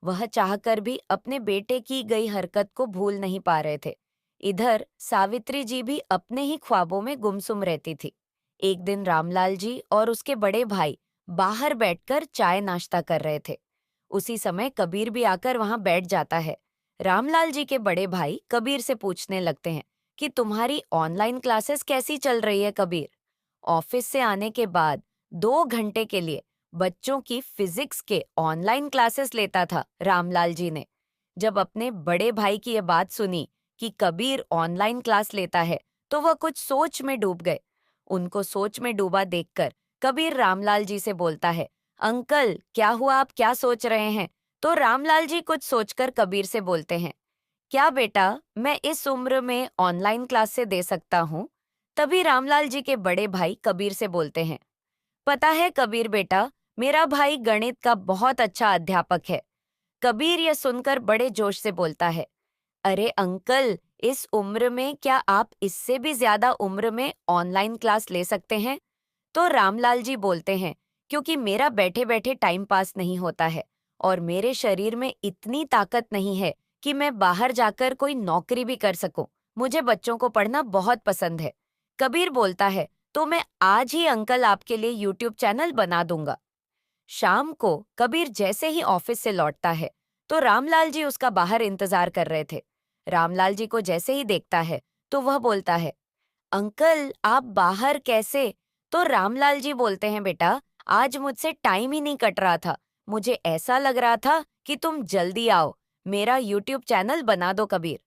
वह चाहकर भी अपने बेटे की गई हरकत को भूल नहीं पा रहे थे। इधर सावित्री जी भी अपने ही ख्वाबों में गुमसुम रहती थी। एक दिन रामलाल जी और उसके बड़े भाई बाहर बैठकर चाय नाश्ता कर रहे थे। उसी समय कबीर भी आकर वहां बैठ जाता है। रामलाल जी के बड़े भाई कबीर से पूछने लगते हैं कि तुम्हारी ऑनलाइन क्लासेस कैसी चल रही है कबीर। ऑफिस से आने के बाद 2 घंटे के लिए बच्चों की फिजिक्स के ऑनलाइन क्लासेस लेता था रामलाल जी ने। जब अपने बड़े भाई की यह बात सुनी कि कबीर ऑनलाइन क्लास लेता है, तो वह कुछ सोच में डूब गए। उनको सोच में डूबा देखकर कबीर रामलाल जी से बोलता है, अंकल क्या हुआ, आप क्या सोच रहे हैं? तो रामलाल जी कुछ सोचकर कबीर से बोलते हैं, क्या बेटा, मैं इस उम्र में ऑनलाइन क्लास से दे सकता हूँ? तभी रामलाल जी के बड़े भाई कबीर से बोलते हैं, पता है कबीर बेटा, मेरा भाई गणित का बहुत अच्छा अध्यापक है। कबीर यह सुनकर बड़े जोश से बोलता है, अरे अंकल, इस उम्र में क्या आप इससे भी ज्यादा उम्र में ऑनलाइन क्लास ले सकते हैं? तो रामलाल जी बोलते हैं, क्योंकि मेरा बैठे बैठे टाइम पास नहीं होता है और मेरे शरीर में इतनी ताकत नहीं है कि मैं बाहर जाकर कोई नौकरी भी कर सकूं। मुझे बच्चों को पढ़ना बहुत पसंद है। कबीर बोलता है, तो मैं आज ही अंकल आपके लिए यूट्यूब चैनल बना दूंगा। शाम को कबीर जैसे ही ऑफिस से लौटता है, तो रामलाल जी उसका बाहर इंतजार कर रहे थे। रामलाल जी को जैसे ही देखता है, तो वह बोलता है, अंकल आप बाहर कैसे? तो रामलाल जी बोलते हैं, बेटा आज मुझसे टाइम ही नहीं कट रहा था। मुझे ऐसा लग रहा था कि तुम जल्दी आओ। मेरा यूट्यूब चैनल बना दो कबीर।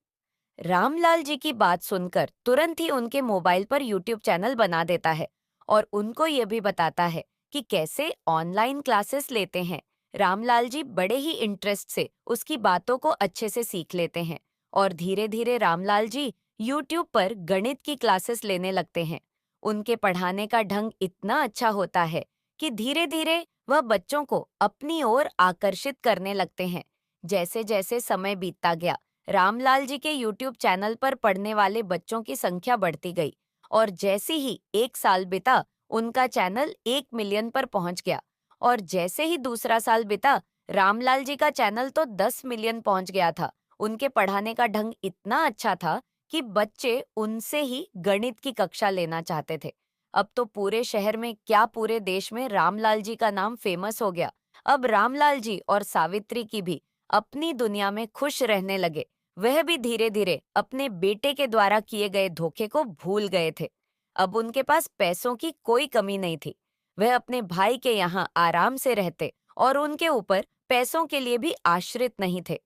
रामलाल जी की बात सुनकर तुरंत ही उनके मोबाइल पर यूट्यूब चैनल बना देता है और उनको ये भी बताता है कि कैसे ऑनलाइन क्लासेस लेते हैं। रामलाल जी बड़े ही इंटरेस्ट से उसकी बातों को अच्छे से सीख लेते हैं और धीरे धीरे रामलाल जी यूट्यूब पर गणित की क्लासेस लेने लगते हैं। उनके पढ़ाने का ढंग इतना अच्छा होता है कि धीरे धीरे वह बच्चों को अपनी ओर आकर्षित करने लगते हैं। जैसे जैसे समय बीतता गया, रामलाल जी के यूट्यूब चैनल पर पढ़ने वाले बच्चों की संख्या बढ़ती गई और जैसे ही 1 साल बीता, उनका चैनल 1 मिलियन पर पहुंच गया और जैसे ही दूसरा साल बीता, रामलाल जी का चैनल तो 10 मिलियन पहुंच गया था। उनके पढ़ाने का ढंग इतना अच्छा था कि बच्चे उनसे ही गणित की कक्षा लेना चाहते थे। अब तो पूरे शहर में क्या पूरे देश में रामलाल जी का नाम फेमस हो गया। अब रामलाल जी और सावित्री की भी अपनी दुनिया में खुश रहने लगे। वह भी धीरे धीरे अपने बेटे के द्वारा किए गए धोखे को भूल गए थे। अब उनके पास पैसों की कोई कमी नहीं थी। वह अपने भाई के यहाँ आराम से रहते और उनके ऊपर पैसों के लिए भी आश्रित नहीं थे।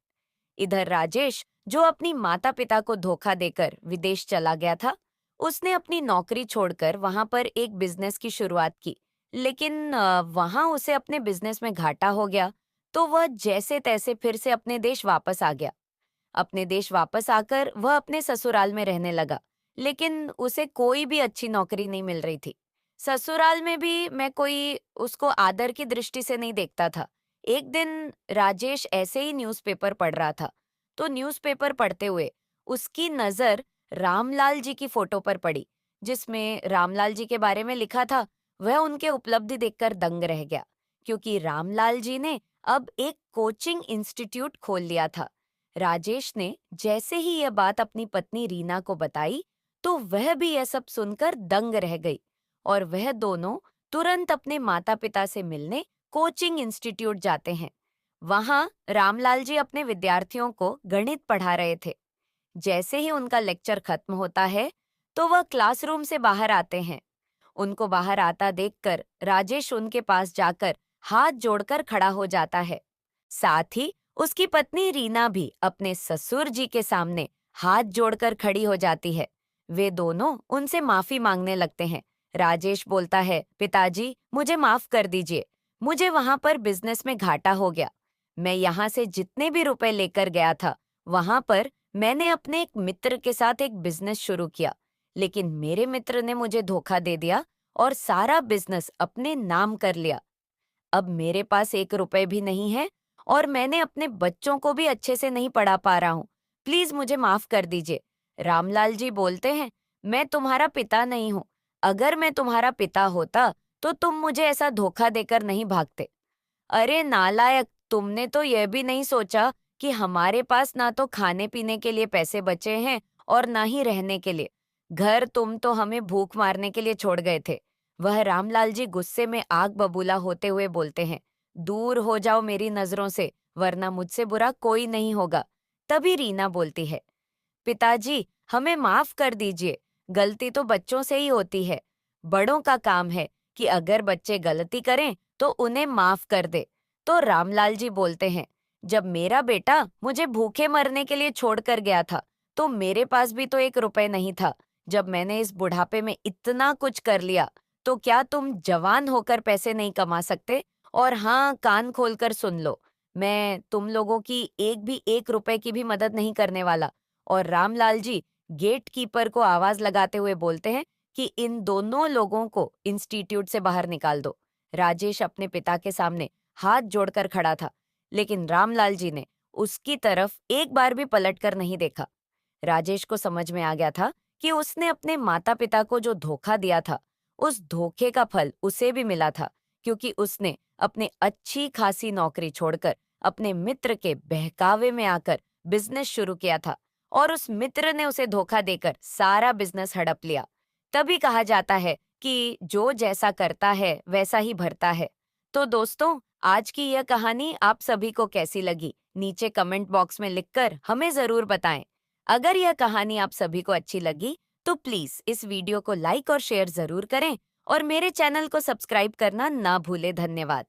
इधर राजेश, जो अपनी माता पिता को धोखा देकर विदेश चला गया था, उसने अपनी नौकरी छोड़कर वहां पर एक बिजनेस की शुरुआत की। लेकिन वहां उसे अपने बिजनेस में घाटा हो गया, तो वह जैसे तैसे फिर से अपने देश वापस आ गया। अपने देश वापस आकर वह अपने ससुराल में रहने लगा, लेकिन उसे कोई भी अच्छी नौकरी नहीं मिल रही थी। ससुराल में भी मैं कोई उसको आदर की दृष्टि से नहीं देखता था। एक दिन राजेश ऐसे ही न्यूज़पेपर पढ़ रहा था, तो न्यूज़पेपर पढ़ते हुए उसकी नज़र रामलाल जी की फोटो पर पड़ी, जिसमें रामलाल जी के बारे में लिखा था। वह उनके उपलब्धि देखकर दंग रह गया, क्योंकि रामलाल जी ने अब एक कोचिंग इंस्टीट्यूट खोल लिया था। राजेश ने जैसे ही यह बात अपनी पत्नी रीना को बताई, तो वह भी यह सब सुनकर दंग रह गई और वह दोनों तुरंत अपने माता-पिता से मिलने कोचिंग इंस्टीट्यूट जाते हैं। वहां रामलाल जी अपने विद्यार्थियों को गणित पढ़ा रहे थे। जैसे ही उनका लेक्चर खत्म होता है, तो वह क्लासरूम से बाहर आते हैं। उनको बाहर आता देखकर राजेश उनके पास जाकर हाथ जोड़कर खड़ा हो जाता है। साथ ही उसकी पत्नी रीना भी अपने ससुर जी के सामने हाथ जोड़कर खड़ी हो जाती है। वे दोनों उनसे माफी मांगने लगते हैं। राजेश बोलता है, पिताजी मुझे माफ कर दीजिए, मुझे वहां पर बिजनेस में घाटा हो गया। मैं यहाँ से जितने भी रुपए लेकर गया था, वहां पर मैंने अपने एक मित्र के साथ एक बिजनेस शुरू किया, लेकिन मेरे मित्र ने मुझे धोखा दे दिया और सारा बिजनेस अपने नाम कर लिया। अब मेरे पास 1 रुपए भी नहीं है और मैंने अपने बच्चों को भी अच्छे से नहीं पढ़ा पा रहा हूँ। प्लीज मुझे माफ कर दीजिए। रामलाल जी बोलते हैं, मैं तुम्हारा पिता नहीं हूँ। अगर मैं तुम्हारा पिता होता, तो तुम मुझे ऐसा धोखा देकर नहीं भागते। अरे नालायक, तुमने तो यह भी नहीं सोचा कि हमारे पास ना तो खाने पीने के लिए पैसे बचे हैं और ना ही रहने के लिए। घर तुम तो हमें भूख मारने के लिए छोड़ गए थे। वह रामलाल जी गुस्से में आग बबूला होते हुए बोलते हैं, दूर हो जाओ मेरी नजरों से, वरना मुझसे बुरा कोई नहीं होगा। तभी रीना बोलती है, पिताजी हमें माफ कर दीजिए, गलती तो बच्चों से ही होती है। बड़ों का काम है कि अगर बच्चे गलती करें तो उन्हें माफ कर दे। तो रामलाल जी बोलते हैं, जब मेरा बेटा मुझे भूखे मरने के लिए छोड़कर गया था तो मेरे पास भी तो 1 रुपए नहीं था। जब मैंने इस बुढ़ापे में इतना कुछ कर लिया तो क्या तुम जवान होकर पैसे नहीं कमा सकते? और हाँ, कान खोलकर सुन लो, मैं तुम लोगों की एक भी 1 रुपए की भी मदद नहीं करने वाला। और रामलाल जी गेट कीपर को आवाज लगाते हुए बोलते हैं कि इन दोनों लोगों को इंस्टीट्यूट से बाहर निकाल दो। राजेश अपने पिता के सामने हाथ जोड़कर खड़ा था, लेकिन रामलाल जी ने उसकी तरफ एक बार भी पलटकर नहीं देखा। राजेश को समझ में आ गया था कि उसने अपने माता पिता को जो धोखा दिया था, उस धोखे का फल उसे भी मिला था, क्योंकि उसने अपने अच्छी खासी नौकरी छोड़कर अपने मित्र के बहकावे में आकर बिजनेस शुरू किया था और उस मित्र ने उसे धोखा देकर सारा बिजनेस हड़प लिया। तभी कहा जाता है कि जो जैसा करता है वैसा ही भरता है। तो दोस्तों, आज की यह कहानी आप सभी को कैसी लगी, नीचे कमेंट बॉक्स में लिखकर हमें जरूर बताएं। अगर यह कहानी आप सभी को अच्छी लगी तो प्लीज इस वीडियो को लाइक और शेयर जरूर करें और मेरे चैनल को सब्सक्राइब करना ना भूलें। धन्यवाद।